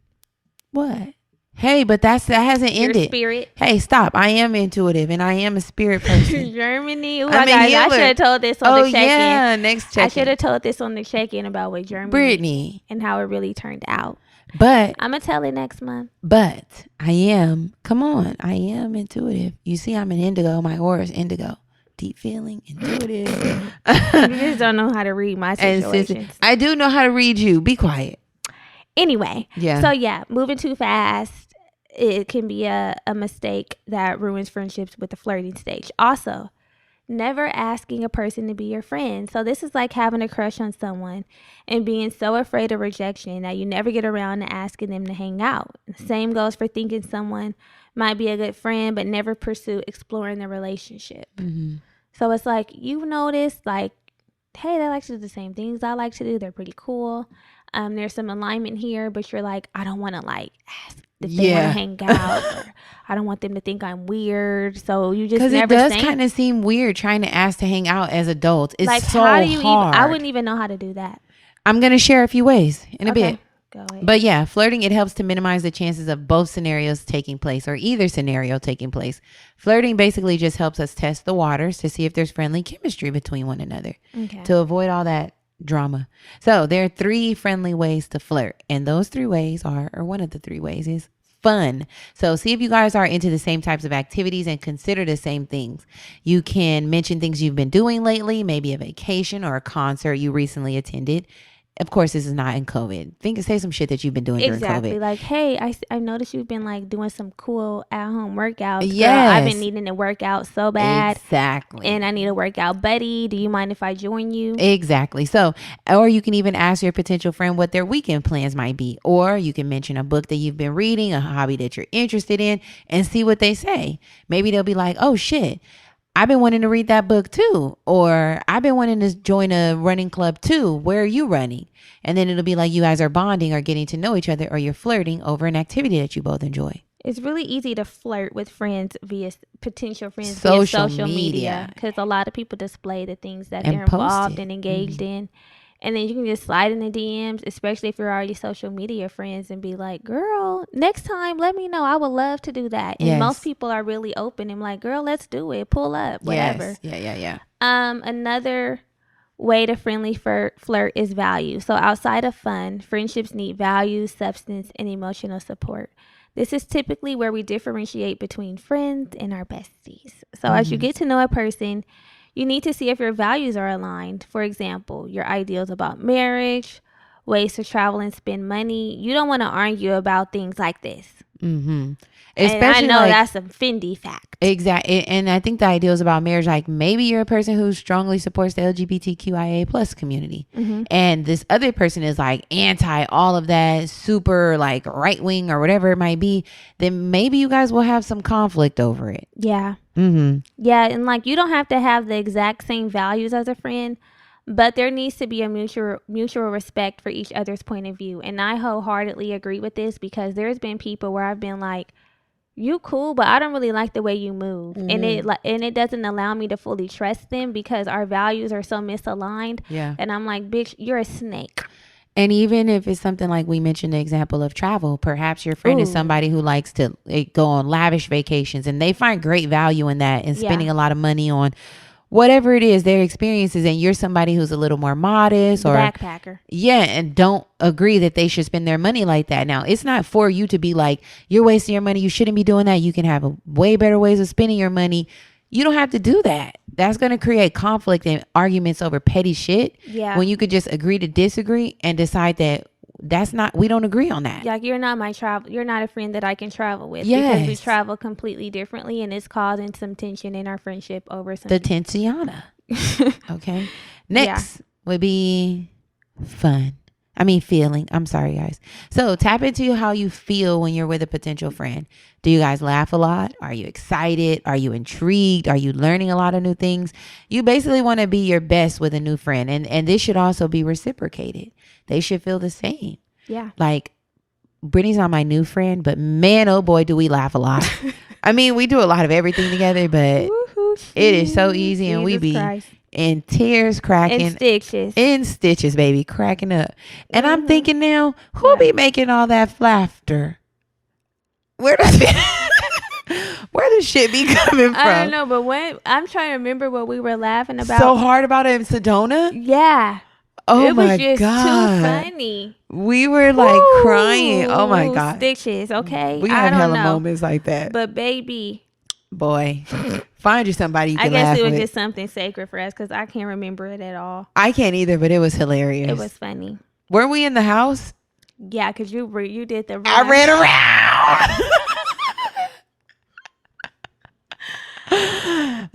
What? Hey, but that hasn't ended. Your spirit. Hey, stop. I am intuitive and I am a spirit person. Germany. Ooh, I should have told this on the check-in. Yeah, next check-in. I should have told this on the check-in about what Germany. Brittany. And how it really turned out. But I'm going to tell it next month. But I am intuitive. You see, I'm an indigo. My aura is indigo. Deep feeling, intuitive. You just don't know how to read my situations. I do know how to read you. Be quiet. Anyway. Yeah. So yeah, moving too fast, it can be a mistake that ruins friendships with the flirting stage. Also, never asking a person to be your friend. So this is like having a crush on someone and being so afraid of rejection that you never get around to asking them to hang out. The same goes for thinking someone might be a good friend but never pursue exploring the relationship. Mm-hmm. So it's like, you notice, like, hey, they like to do the same things I like to do. They're pretty cool. There's some alignment here, but you're like, I don't want to like ask if they want to hang out, or I don't want them to think I'm weird. So you just never, because it does kind of seem weird trying to ask to hang out as adults. It's like, so how do you hard. I wouldn't even know how to do that. I'm gonna share a few ways in a bit. Go ahead. But yeah, flirting, it helps to minimize the chances of both scenarios taking place or either scenario taking place. Flirting basically just helps us test the waters to see if there's friendly chemistry between one another, to avoid all that drama. So there are 3 friendly ways to flirt, and those 3 ways are, or one of the 3 ways is fun. So see if you guys are into the same types of activities and consider the same things. You can mention things you've been doing lately, maybe a vacation or a concert you recently attended. Of course, this is not in COVID. Say some shit that you've been doing during COVID. Like, hey, I noticed you've been like doing some cool at-home workouts. Yes. Girl, I've been needing to work out so bad. Exactly. And I need a workout buddy. Do you mind if I join you? Exactly. So, or you can even ask your potential friend what their weekend plans might be. Or you can mention a book that you've been reading, a hobby that you're interested in, and see what they say. Maybe they'll be like, oh shit, I've been wanting to read that book too. Or I've been wanting to join a running club too. Where are you running? And then it'll be like you guys are bonding or getting to know each other, or you're flirting over an activity that you both enjoy. It's really easy to flirt with friends via potential friends via social media, because a lot of people display the things that they're involved and engaged in. And then you can just slide in the DMs, especially if you're already social media friends, and be like, girl, next time, let me know. I would love to do that. And most people are really open and like, girl, let's do it. Pull up, whatever. Yes. Yeah. Another way to friendly flirt is value. So outside of fun, friendships need value, substance, and emotional support. This is typically where we differentiate between friends and our besties. So as you get to know a person, you need to see if your values are aligned. For example, your ideals about marriage, ways to travel and spend money. You don't want to argue about things like this. Mm-hmm. And I know that's a Fendi fact. Exactly. And I think the ideals about marriage, like maybe you're a person who strongly supports the LGBTQIA plus community. Mm-hmm. And this other person is like anti all of that, super like right wing or whatever it might be. Then maybe you guys will have some conflict over it. Yeah. Mm-hmm. Yeah. And like, you don't have to have the exact same values as a friend, but there needs to be a mutual respect for each other's point of view. And I wholeheartedly agree with this, because there's been people where I've been like, you cool, but I don't really like the way you move. Mm-hmm. And it doesn't allow me to fully trust them, because our values are so misaligned. Yeah. And I'm like, bitch, you're a snake. And even if it's something like we mentioned the example of travel, perhaps your friend is somebody who likes to go on lavish vacations, and they find great value in that and spending a lot of money on whatever it is, their experiences, and you're somebody who's a little more modest or backpacker. Yeah, and don't agree that they should spend their money like that. Now, it's not for you to be like, you're wasting your money, you shouldn't be doing that. You can have way better ways of spending your money. You don't have to do that. That's going to create conflict and arguments over petty shit. Yeah. When you could just agree to disagree and decide that we don't agree on that. Like, you're not you're not a friend that I can travel with. Yes. Because we travel completely differently, and it's causing some tension in our friendship over some. The tensiana. Okay. Next would be feeling. I'm sorry, guys. So tap into how you feel when you're with a potential friend. Do you guys laugh a lot? Are you excited? Are you intrigued? Are you learning a lot of new things? You basically want to be your best with a new friend. And this should also be reciprocated. They should feel the same. Yeah. Like, Brittany's not my new friend, but man, oh boy, do we laugh a lot. I mean, we do a lot of everything together, but it is so easy, and we be in tears, cracking. In stitches, baby, cracking up. And I'm thinking now, who'll be making all that laughter? Where does shit be coming from? I don't know, but when I'm trying to remember what we were laughing about. So hard about it in Sedona? Yeah. Oh it my was just God. too funny. We were like crying. Oh my God. Stitches, okay? We have hella moments like that. But baby. Boy, find you somebody you can laugh with. I guess it was just something sacred for us, because I can't remember it at all. I can't either, but it was hilarious. It was funny. Were we in the house? Yeah, because you did the run. I ran around.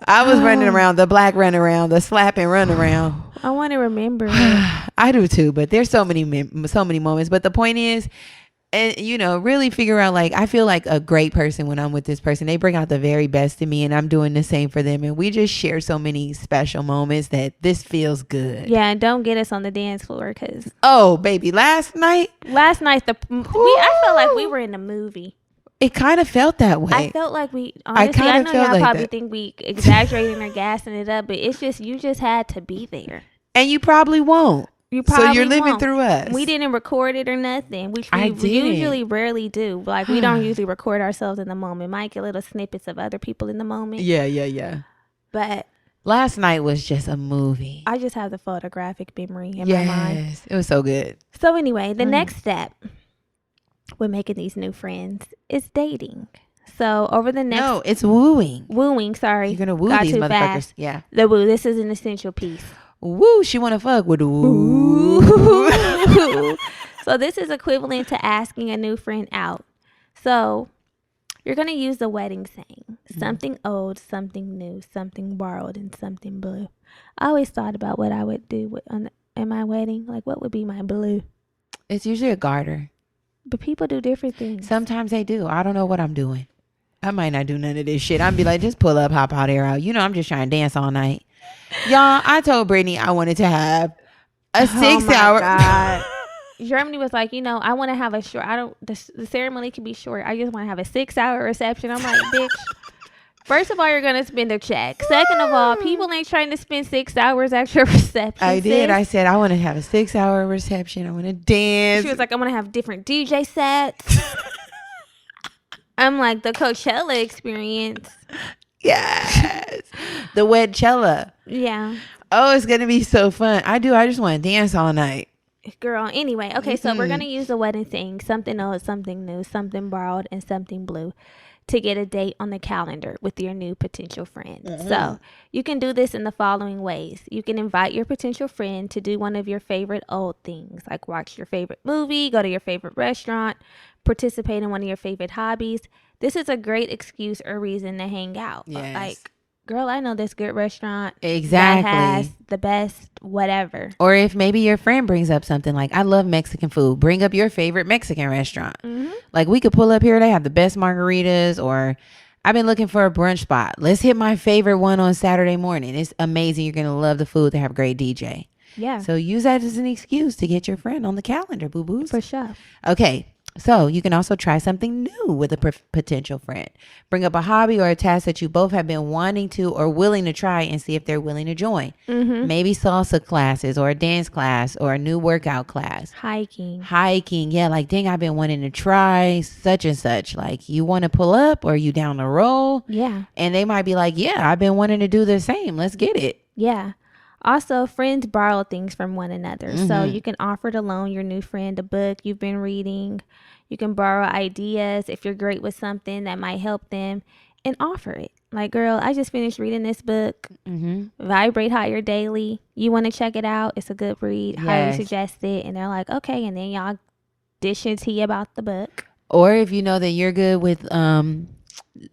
I was running around, the black run around, the slap and run around. I want to remember. I do too, but there's so many moments. But the point is, and really figure out, like, I feel like a great person when I'm with this person. They bring out the very best in me, and I'm doing the same for them. And we just share so many special moments that this feels good. Yeah, and don't get us on the dance floor, because baby, last night I felt like we were in a movie. It kind of felt that way. I felt like honestly, I know y'all probably think we exaggerating or gassing it up, but it's just, you just had to be there. And you probably won't. So you're living through us. We didn't record it or nothing, which we usually rarely do. Like, we don't usually record ourselves in the moment. Might get little snippets of other people in the moment. Yeah. But last night was just a movie. I just have the photographic memory in my mind. Yes, it was so good. So anyway, the next step with making these new friends is dating. So over the next... No, it's wooing. Wooing, sorry. You're going to woo these motherfuckers. Fast. Yeah. The woo. This is an essential piece. Woo, she want to fuck with the woo. So this is equivalent to asking a new friend out. So you're going to use the wedding saying. Something old, something new, something borrowed, and something blue. I always thought about what I would do in my wedding. Like, what would be my blue? It's usually a garter. But people do different things. Sometimes they do. I don't know what I'm doing. I might not do none of this shit. I'd be like, just pull up, hop out, air out. I'm just trying to dance all night. Y'all, I told Brittany I wanted to have a 6 hour. God. Germany was like, I want to have a short. The ceremony can be short. I just want to have a 6 hour reception. I'm like, bitch. First of all, you're going to spend a check. Second of all, people ain't trying to spend 6 hours at your reception. I did. I said, I want to have a 6 hour reception. I want to dance. She was like, I want to have different DJ sets. I'm like, the Coachella experience. Yes. The Wedcella. Yeah. Oh, it's going to be so fun. I just want to dance all night. Girl, anyway. Okay, so we're going to use the wedding thing. Something old, something new, something borrowed, and something blue. to get a date on the calendar with your new potential friend. So you can do this in the following ways. You can invite your potential friend to do one of your favorite old things, like watch your favorite movie, go to your favorite restaurant, participate in one of your favorite hobbies. This is a great excuse or reason to hang out. Yes. Like, girl, I know this good restaurant Exactly. that has the best whatever. Or if maybe your friend brings up something like, I love Mexican food, bring up your favorite Mexican restaurant. Like, we could pull up here, they have the best margaritas, or I've been looking for a brunch spot. Let's hit my favorite one on Saturday morning. It's amazing. You're going to love the food. They have a great DJ. Yeah. So use that as an excuse to get your friend on the calendar, boo-boos. For sure. Okay. So you can also try something new with a potential friend. Bring up a hobby or a task that you both have been wanting to or willing to try and see if they're willing to join. Maybe salsa classes or a dance class or a new workout class. Hiking. Yeah, like, dang, I've been wanting to try such and such. Like, you want to pull up or you down the roll? Yeah. And they might be like, yeah, I've been wanting to do the same. Let's get it. Yeah. Also, friends borrow things from one another. So you can offer to loan your new friend a book you've been reading. You can borrow ideas if you're great with something that might help them and offer it. Like, girl, I just finished reading this book, Vibrate Higher Daily. You want to check it out? It's a good read. Highly suggest it. And they're like, okay. And then y'all dish and tea about the book. Or if you know that you're good with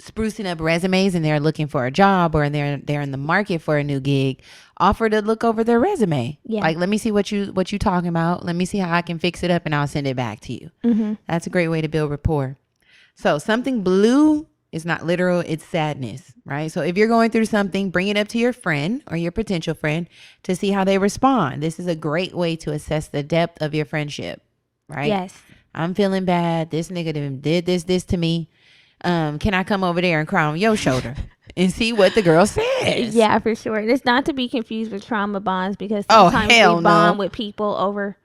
sprucing up resumes and they're looking for a job or they're in the market for a new gig, offer to look over their resume. Yeah. Like, let me see what you talking about. Let me see how I can fix it up and I'll send it back to you. That's a great way to build rapport. So something blue is not literal. It's sadness, right? So if you're going through something, bring it up to your friend or your potential friend to see how they respond. This is a great way to assess the depth of your friendship, right? Yes. I'm feeling bad. This nigga did this to me. Can I come over there and cry on your shoulder and see what the girl says? Yeah, for sure. And it's not to be confused with trauma bonds, because sometimes we bond with people over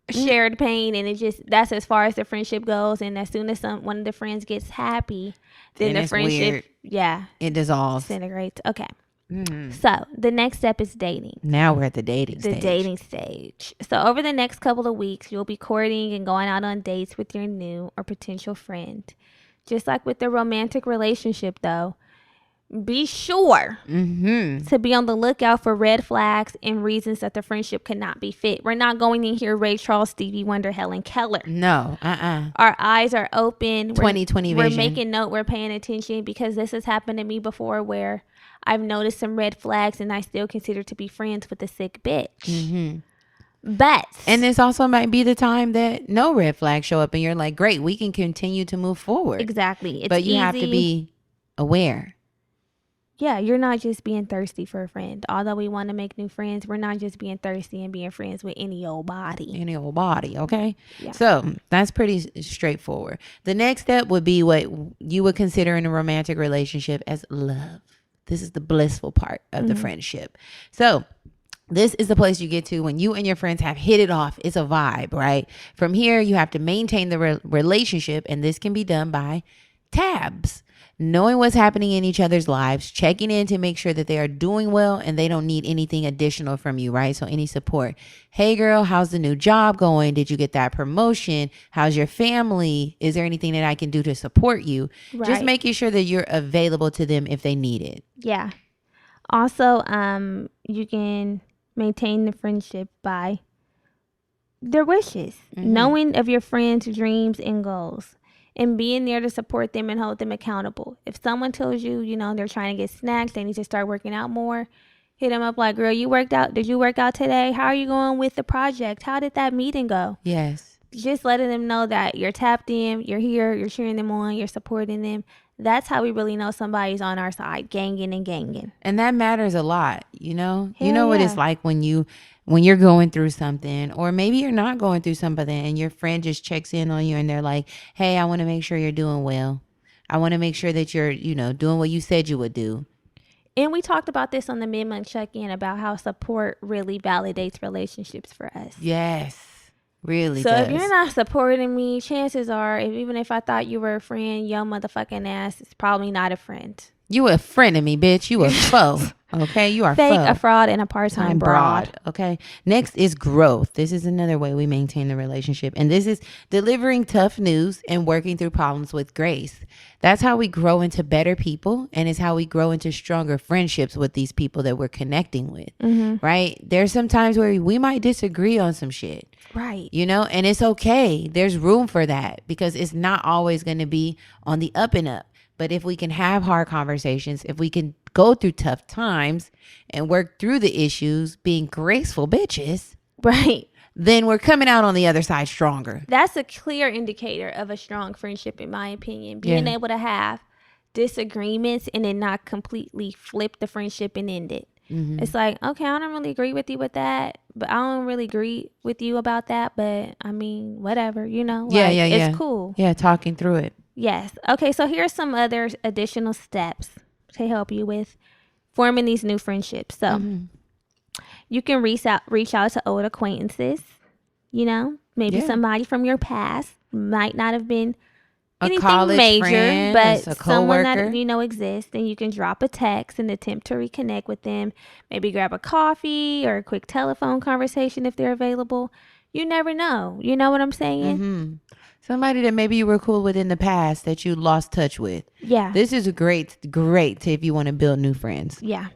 shared pain, and that's as far as the friendship goes. And as soon as one of the friends gets happy, then the friendship, it dissolves, disintegrates. Okay. So the next step is dating. Now we're at the dating stage. So over the next couple of weeks, you'll be courting and going out on dates with your new or potential friend. Just like with the romantic relationship, though, be sure to be on the lookout for red flags and reasons that the friendship cannot be fit. We're not going in here Ray Charles, Stevie Wonder, Helen Keller. No. Our eyes are open. 20/20 We're vision. making note. We're paying attention, because this has happened to me before, where I've noticed some red flags and I still consider to be friends with a sick bitch. But and this also might be the time that no red flags show up and you're like, great, we can continue to move forward. Exactly. But you have to be aware. Yeah, you're not just being thirsty for a friend. Although we want to make new friends, we're not just being thirsty and being friends with any old body. Okay? Yeah. So that's pretty straightforward. The next step would be what you would consider in a romantic relationship as love. This is the blissful part of the friendship. So this is the place you get to when you and your friends have hit it off. It's a vibe, right? From here, you have to maintain the relationship, and this can be done by tabs. Knowing what's happening in each other's lives, checking in to make sure that they are doing well and they don't need anything additional from you, right? So any support. Hey girl, how's the new job going? Did you get that promotion? How's your family? Is there anything that I can do to support you? Right. Just making sure that you're available to them if they need it. Yeah. Also, you can maintain the friendship by their wishes, knowing of your friends' dreams and goals, and being there to support them and hold them accountable. If someone tells you, they're trying to get snacks, they need to start working out more, hit them up like, girl, you worked out? Did you work out today? How are you going with the project? How did that meeting go? Yes. Just letting them know that you're tapped in, you're here, you're cheering them on, you're supporting them. That's how we really know somebody's on our side, ganging and ganging. And that matters a lot, Hell what yeah. it's like when you're going through something, or maybe you're not going through something and your friend just checks in on you and they're like, hey, I want to make sure you're doing well. I want to make sure that you're, doing what you said you would do. And we talked about this on the mid-month check-in about how support really validates relationships for us. Yes. Really so does. If you're not supporting me, chances are, even if I thought you were a friend, your motherfucking ass is probably not a friend. You a friend of me, bitch. You a foe. Okay, you are fake, fucked. a fraud, and a part-time broad. Okay. Next is growth. This is another way we maintain the relationship. And this is delivering tough news and working through problems with grace. That's how we grow into better people, and it's how we grow into stronger friendships with these people that we're connecting with. Right? There's some times where we might disagree on some shit. Right. You know, and it's okay. There's room for that because it's not always going to be on the up and up. But if we can have hard conversations, if we can go through tough times and work through the issues, being graceful bitches, Right. then we're coming out on the other side stronger. That's a clear indicator of a strong friendship, in my opinion. Being able to have disagreements and then not completely flip the friendship and end it. It's like, okay, I don't really agree with you with that, but I don't really agree with you about that. But I mean, whatever, you know, like, it's cool. Yeah, talking through it. Yes. Okay, so here's some other additional steps to help you with forming these new friendships. So you can reach out to old acquaintances, you know, maybe somebody from your past, might not have been anything major, friend, but someone that you know exists, and you can drop a text and attempt to reconnect with them. Maybe grab a coffee or a quick telephone conversation if they're available. You never know. You know what I'm saying? Somebody that maybe you were cool with in the past that you lost touch with. Yeah. This is great if you want to build new friends. Yeah.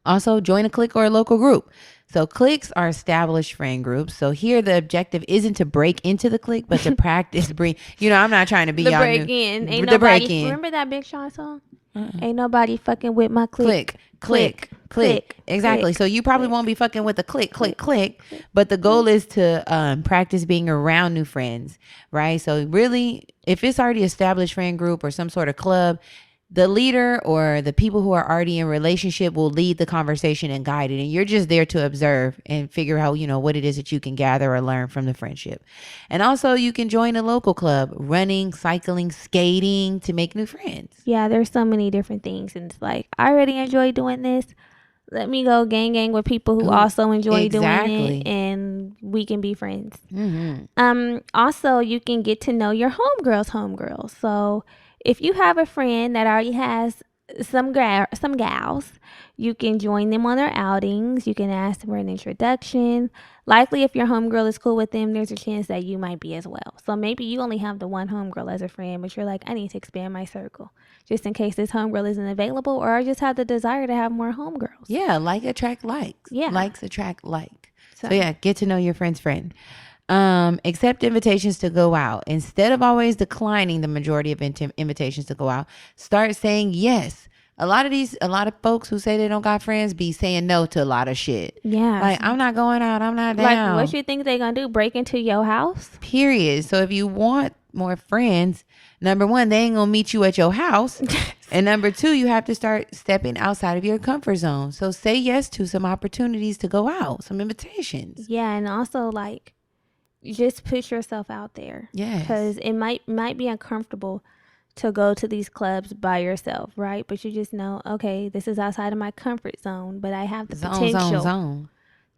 Also, join a clique or a local group. So cliques are established friend groups. So here the objective isn't to break into the clique, but to practice I'm not trying to be the y'all break new, in. Ain't the nobody, break in. remember that Big Sean song? Ain't nobody fucking with my clique. Click. Exactly. Click. So you probably won't be fucking with a click. But the goal is to practice being around new friends, right? So really, if it's already established friend group or some sort of club, the leader or the people who are already in relationship will lead the conversation and guide it. And you're just there to observe and figure out, what it is that you can gather or learn from the friendship. And also you can join a local club, running, cycling, skating to make new friends. Yeah, there's so many different things. And it's like, I already enjoy doing this. Let me go gang with people who also enjoy doing it, and we can be friends. Also, you can get to know your homegirls. So if you have a friend that already has some gals, you can join them on their outings. You can ask them for an introduction. Likely, if your homegirl is cool with them, there's a chance that you might be as well. So maybe you only have the one homegirl as a friend, but you're like, I need to expand my circle just in case this homegirl isn't available, or I just have the desire to have more homegirls. Yeah, like attract likes. Yeah. Likes attract like. So yeah, get to know your friend's friend. Accept invitations to go out. Instead of always declining the majority of invitations to go out, start saying yes. A lot of folks who say they don't got friends be saying no to a lot of shit. Yeah. Like, I'm not going out. I'm not down. Like, what you think they gonna do? Break into your house? Period. So if you want more friends, number one, they ain't gonna meet you at your house. And number two, you have to start stepping outside of your comfort zone. So say yes to some opportunities to go out, some invitations. Yeah, and also like, just put yourself out there. Yes. Because it might be uncomfortable to go to these clubs by yourself, right? But you just know, okay, this is outside of my comfort zone, but I have the potential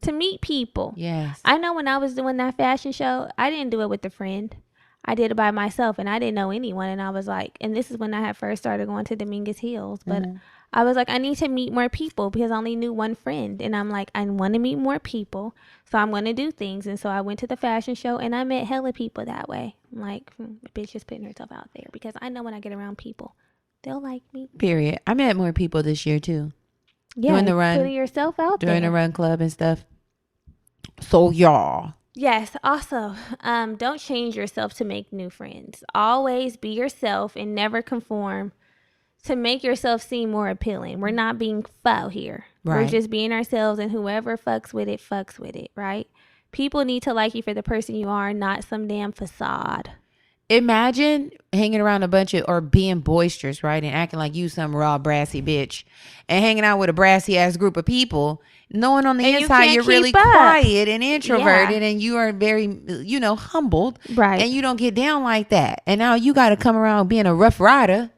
to meet people. Yes. I know when I was doing that fashion show, I didn't do it with a friend. I did it by myself, and I didn't know anyone. And I was like, and this is when I had first started going to Dominguez Hills, but I was like, I need to meet more people because I only knew one friend. And I'm like, I want to meet more people, so I'm going to do things. And so I went to the fashion show, and I met hella people that way. I'm like, the bitch is putting herself out there, because I know when I get around people, they'll like me. Period. I met more people this year too. Yeah, during the run, putting yourself out there. During the run club and stuff. So y'all. Yes. Also, don't change yourself to make new friends. Always be yourself and never conform to make yourself seem more appealing. We're not being faux here. Right. We're just being ourselves, and whoever fucks with it, right? People need to like you for the person you are, not some damn facade. Imagine hanging around a bunch of, or being boisterous, right? And acting like you some raw, brassy bitch, and hanging out with a brassy ass group of people, knowing on the inside you're really quiet and introverted, and you are very, humbled. Right. And you don't get down like that. And now you got to come around being a rough rider,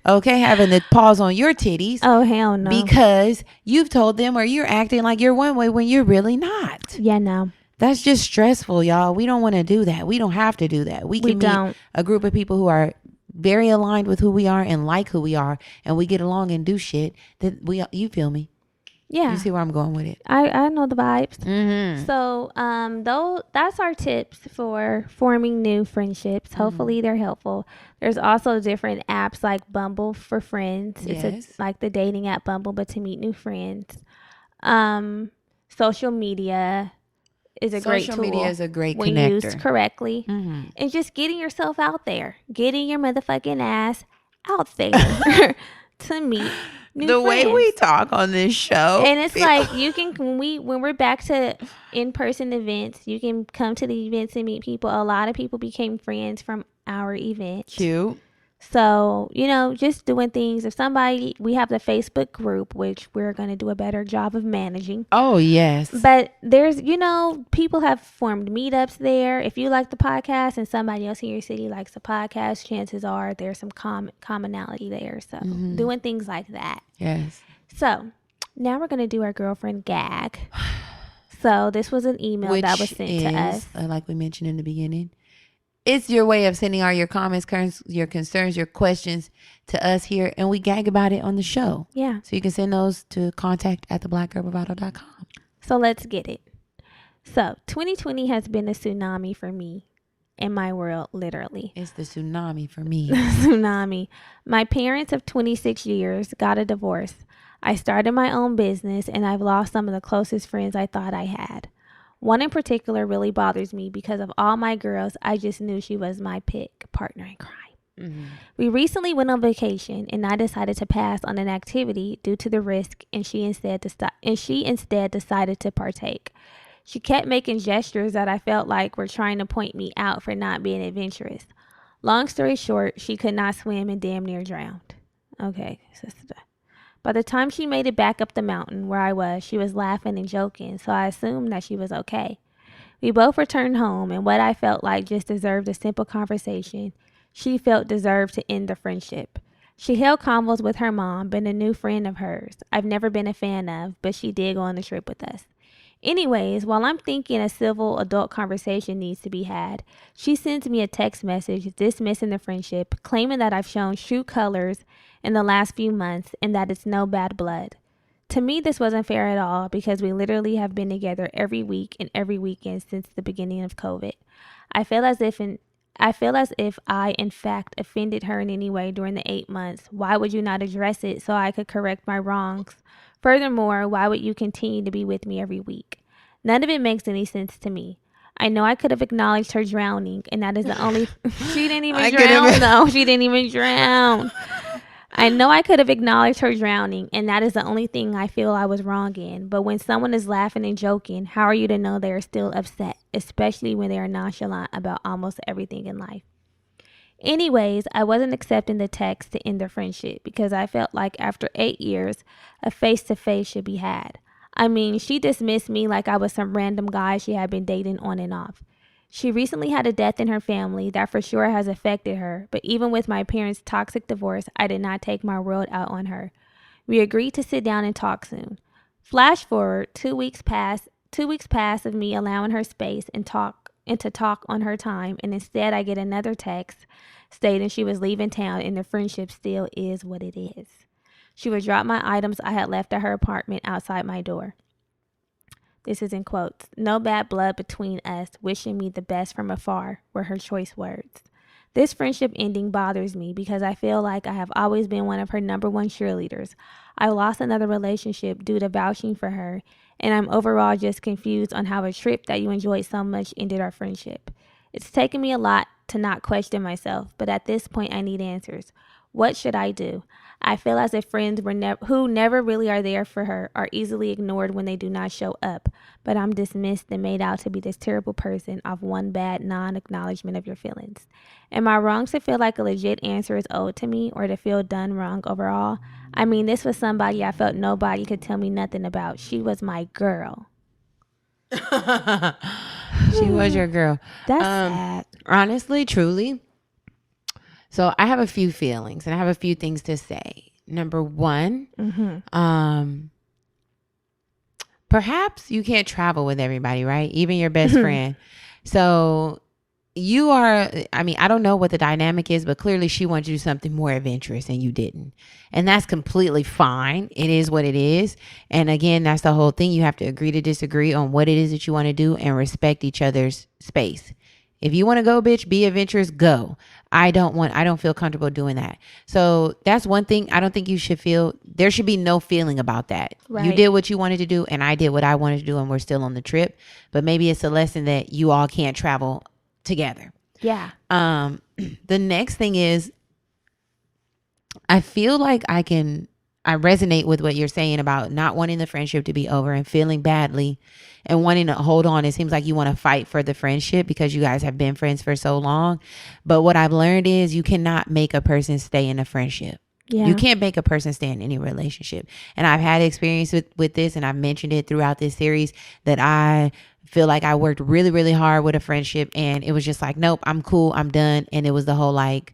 okay? Having the paws on your titties. Oh, hell no. Because you've told them, or you're acting like you're one way when you're really not. Yeah, no. That's just stressful, y'all. We don't want to do that. We don't have to do that. We can meet a group of people who are very aligned with who we are and like who we are, and we get along and do shit that you feel me? Yeah. You see where I'm going with it? I know the vibes. Mm-hmm. So, though that's our tips for forming new friendships. Hopefully, they're helpful. There's also different apps like Bumble for friends. Yes. Like the dating app Bumble, but to meet new friends. Social media is a great Social tool media is a great when connector. used correctly, Mm-hmm. and just getting yourself out there, getting your motherfucking ass out there to meet new The way friends. we talk on this show, And it's like you can when we're back to in-person events, you can come to the events and meet people. A lot of people became friends from our event. cute. So, just doing things. If somebody, we have the Facebook group, which we're going to do a better job of managing. Oh, yes. But there's, people have formed meetups there. If you like the podcast and somebody else in your city likes the podcast, chances are there's some commonality there. So doing things like that. Yes. So now we're going to do our girlfriend gag. So this was an email that was sent to us. Like we mentioned in the beginning, it's your way of sending all your comments, your concerns, your questions to us here, and we gag about it on the show. Yeah. So you can send those to contact@theblackgirlbravado.com. So let's get it. So 2020 has been a tsunami for me in my world, literally. It's the tsunami for me. Tsunami. My parents of 26 years got a divorce. I started my own business, and I've lost some of the closest friends I thought I had. One in particular really bothers me because of all my girls, I just knew she was my partner in crime. Mm-hmm. We recently went on vacation, and I decided to pass on an activity due to the risk, and she instead decided to partake. She kept making gestures that I felt like were trying to point me out for not being adventurous. Long story short, she could not swim and damn near drowned. Okay, sister. By the time she made it back up the mountain where I was, she was laughing and joking, so I assumed that she was okay. We both returned home, and what I felt like just deserved a simple conversation, she felt deserved to end the friendship. She held convos with her mom, but a new friend of hers I've never been a fan of, but she did go on the trip with us. Anyways, while I'm thinking a civil adult conversation needs to be had, she sends me a text message dismissing the friendship, claiming that I've shown true colors in the last few months and that it's no bad blood. To me, this wasn't fair at all because we literally have been together every week and every weekend since the beginning of COVID. I feel as if I, in fact, offended her in any way during the 8 months. Why would you not address it so I could correct my wrongs? Furthermore, why would you continue to be with me every week? None of it makes any sense to me. I know I could have acknowledged her drowning, and that is the only... She didn't even drown, though. She didn't even drown. I know I could have acknowledged her drowning, and that is the only thing I feel I was wrong in. But when someone is laughing and joking, how are you to know they are still upset, especially when they are nonchalant about almost everything in life? Anyways, I wasn't accepting the text to end the friendship because I felt like after 8 years, a face-to-face should be had. I mean, she dismissed me like I was some random guy she had been dating on and off. She recently had a death in her family that for sure has affected her, but even with my parents' toxic divorce, I did not take my world out on her. We agreed to sit down and talk soon. Flash forward, 2 weeks pass of me allowing her space and to talk on her time, and instead I get another text stating she was leaving town and the friendship still is what it is. She would drop my items I had left at her apartment outside my door. This is in quotes. No bad blood between us, wishing me the best from afar, were her choice words. This friendship ending bothers me because I feel like I have always been one of her number one cheerleaders. I lost another relationship due to vouching for her, and I'm overall just confused on how a trip that you enjoyed so much ended our friendship. It's taken me a lot to not question myself, but at this point I need answers. What should I do? I feel as if friends who never really are there for her are easily ignored when they do not show up, but I'm dismissed and made out to be this terrible person off one bad non-acknowledgement of your feelings. Am I wrong to feel like a legit answer is owed to me or to feel done wrong overall? I mean, this was somebody I felt nobody could tell me nothing about. She was my girl. She was your girl. That's sad. Honestly, truly. So I have a few feelings and I have a few things to say. Number one, perhaps you can't travel with everybody, right? Even your best friend. So you are, I mean, I don't know what the dynamic is, but clearly she wants you to do something more adventurous and you didn't. And that's completely fine. It is what it is. And again, that's the whole thing. You have to agree to disagree on what it is that you want to do and respect each other's space. If you want to go, bitch, be adventurous, go. I don't feel comfortable doing that. So that's one thing. I don't think you should feel, there should be no feeling about that. Right. You did what you wanted to do and I did what I wanted to do and we're still on the trip. But maybe it's a lesson that you all can't travel together. Yeah. The next thing is, I feel like I resonate with what you're saying about not wanting the friendship to be over and feeling badly and wanting to hold on. It seems like you want to fight for the friendship because you guys have been friends for so long. But what I've learned is you cannot make a person stay in a friendship. Yeah. You can't make a person stay in any relationship. And I've had experience with this, and I've mentioned it throughout this series, that I feel like I worked really, really hard with a friendship and it was just like, nope, I'm cool, I'm done. And it was the whole like,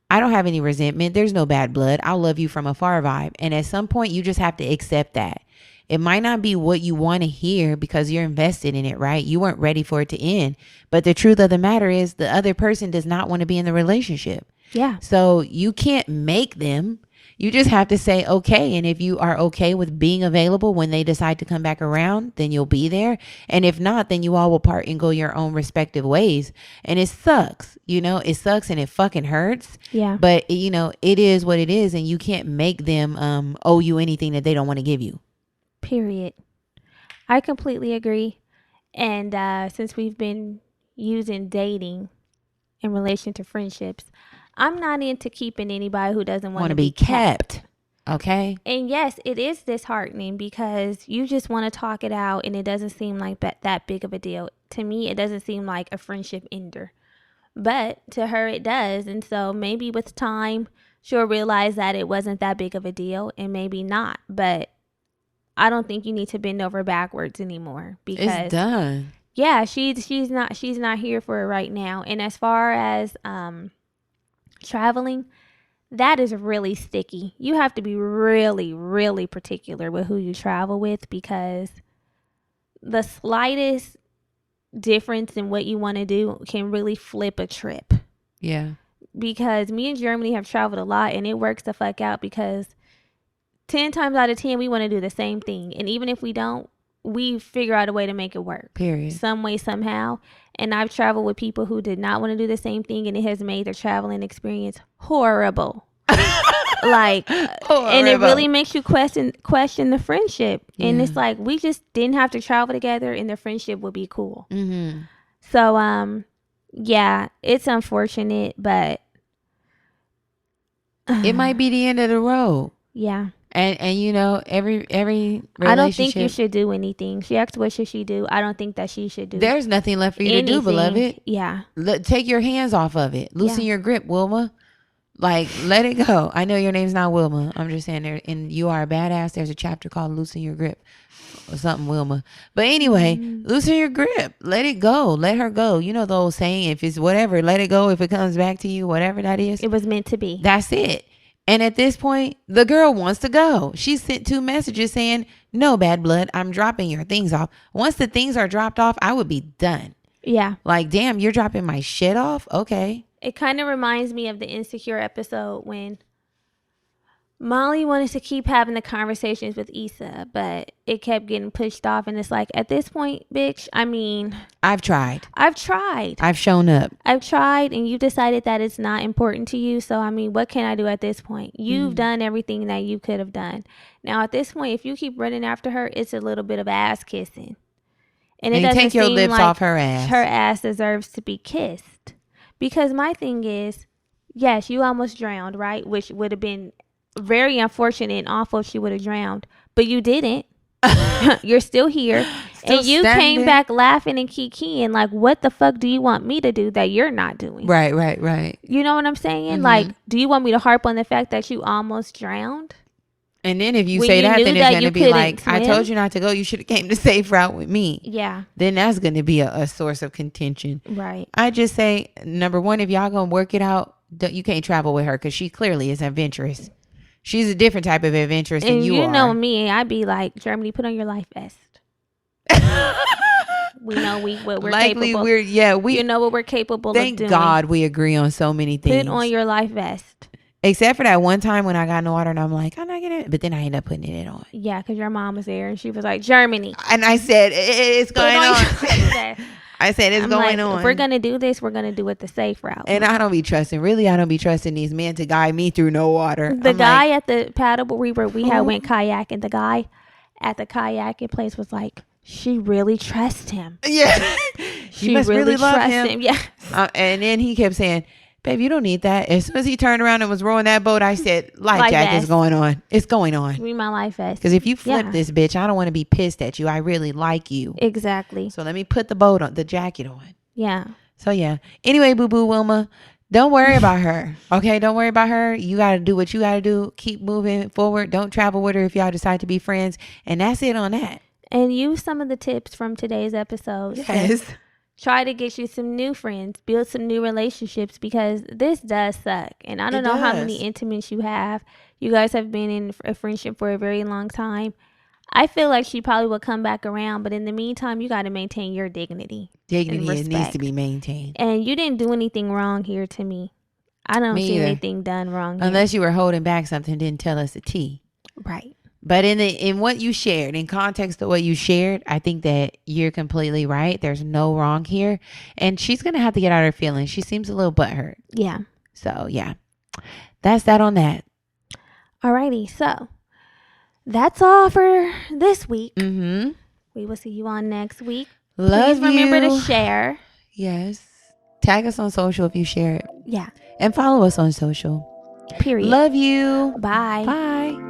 I don't have any resentment. There's no bad blood. I'll love you from afar vibe. And at some point you just have to accept that. It might not be what you want to hear because you're invested in it, right? You weren't ready for it to end. But the truth of the matter is the other person does not want to be in the relationship. Yeah. So you can't make them. You just have to say, okay. And if you are okay with being available when they decide to come back around, then you'll be there. And if not, then you all will part and go your own respective ways. And it sucks, it sucks and it fucking hurts. Yeah. But it is what it is. And you can't make them owe you anything that they don't want to give you. Period. I completely agree. And since we've been using dating in relation to friendships, I'm not into keeping anybody who doesn't want to be kept. Okay. And yes, it is disheartening because you just want to talk it out and it doesn't seem like that big of a deal. To me, it doesn't seem like a friendship ender. But to her, it does. And so maybe with time, she'll realize that it wasn't that big of a deal and maybe not. But I don't think you need to bend over backwards anymore because it's done. Yeah, she's not here for it right now. And as far as traveling, that is really sticky. You have to be really, really particular with who you travel with because the slightest difference in what you want to do can really flip a trip. Yeah. Because me and Germany have traveled a lot and it works the fuck out because 10 times out of 10 we want to do the same thing. And even if we don't, we figure out a way to make it work. Period. Some way, somehow. And I've traveled with people who did not want to do the same thing and it has made their traveling experience horrible. Horrible. And it really makes you question the friendship. Yeah. And it's like, we just didn't have to travel together and the friendship would be cool. Mm-hmm. So, yeah, it's unfortunate, but it might be the end of the road. Yeah. And every relationship. I don't think you should do anything. She asked what should she do. I don't think that she should do. There's nothing left for you to do, beloved. Yeah. Take your hands off of it. Loosen your grip, Wilma. Let it go. I know your name's not Wilma. I'm just saying there, and you are a badass. There's a chapter called Loosen Your Grip or something, Wilma. But anyway, loosen your grip. Let it go. Let her go. You know the old saying, if it's whatever, let it go. If it comes back to you, whatever that is. It was meant to be. That's it. And at this point, the girl wants to go. She sent 2 messages saying, no, bad blood, I'm dropping your things off. Once the things are dropped off, I would be done. Yeah. Damn, you're dropping my shit off? Okay. It kind of reminds me of the Insecure episode when Molly wanted to keep having the conversations with Issa, but it kept getting pushed off. And it's like, at this point, bitch, I mean, I've tried. I've shown up. I've tried, and you decided that it's not important to you. So, I mean, what can I do at this point? You've done everything that you could have done. Now, at this point, if you keep running after her, it's a little bit of ass kissing. And it doesn't take your seem lips like off her ass. Her ass deserves to be kissed. Because my thing is, yes, you almost drowned, right? Which would have been very unfortunate and awful if she would have drowned, but you didn't. You're still here. Still and you came back laughing and kikiing like, what the fuck do you want me to do that you're not doing? Right. You know what I'm saying? Mm-hmm. Do you want me to harp on the fact that you almost drowned? And then if you say that, then it's going to be like, swim? I told you not to go. You should have came the safe route with me. Yeah. Then that's going to be a source of contention. Right. I just say, number one, if y'all going to work it out, you can't travel with her because she clearly is adventurous. She's a different type of adventurous than you are. You know me, I'd be like, Germany, put on your life vest. We know what we're Likely capable. we you know what we're capable of doing. Thank God we agree on so many things. Put on your life vest. Except for that one time when I got in the water and I'm like, I'm not getting it. But then I ended up putting it on. Yeah, because your mom was there and she was like, Germany. And I said, it's going on. I said, it's going on. If we're going to do this, we're going to do it the safe route. And I don't be trusting these men to guide me through no water. The guy at the paddle we had went kayaking. The guy at the kayaking place was like, she really trusts him. Yeah. She must really love him. Yeah. And then he kept saying, babe, you don't need that. As soon as he turned around and was rowing that boat, I said, life jacket is going on. It's going on. Read my life vest. Because if you flip this bitch, I don't want to be pissed at you. I really like you. Exactly. So let me put the jacket on. Yeah. So yeah. Anyway, boo-boo Wilma, don't worry about her. Okay? Don't worry about her. You got to do what you got to do. Keep moving forward. Don't travel with her if y'all decide to be friends. And that's it on that. And use some of the tips from today's episode. Yes. Try to get you some new friends, build some new relationships, because this does suck. And I don't know how many intimates you have. You guys have been in a friendship for a very long time. I feel like she probably will come back around, but in the meantime, you got to maintain your dignity. Dignity needs to be maintained. And you didn't do anything wrong here to me. I don't see anything done wrong here. Unless you were holding back something and didn't tell us the tea. Right. But in what you shared, in context of what you shared, I think that you're completely right. There's no wrong here. And she's going to have to get out her feelings. She seems a little butthurt. Yeah. So, yeah. That's that on that. Alrighty. So, that's all for this week. Mm-hmm. We will see you on next week. Love Please remember to share. Yes. Tag us on social if you share it. Yeah. And follow us on social. Period. Love you. Bye. Bye.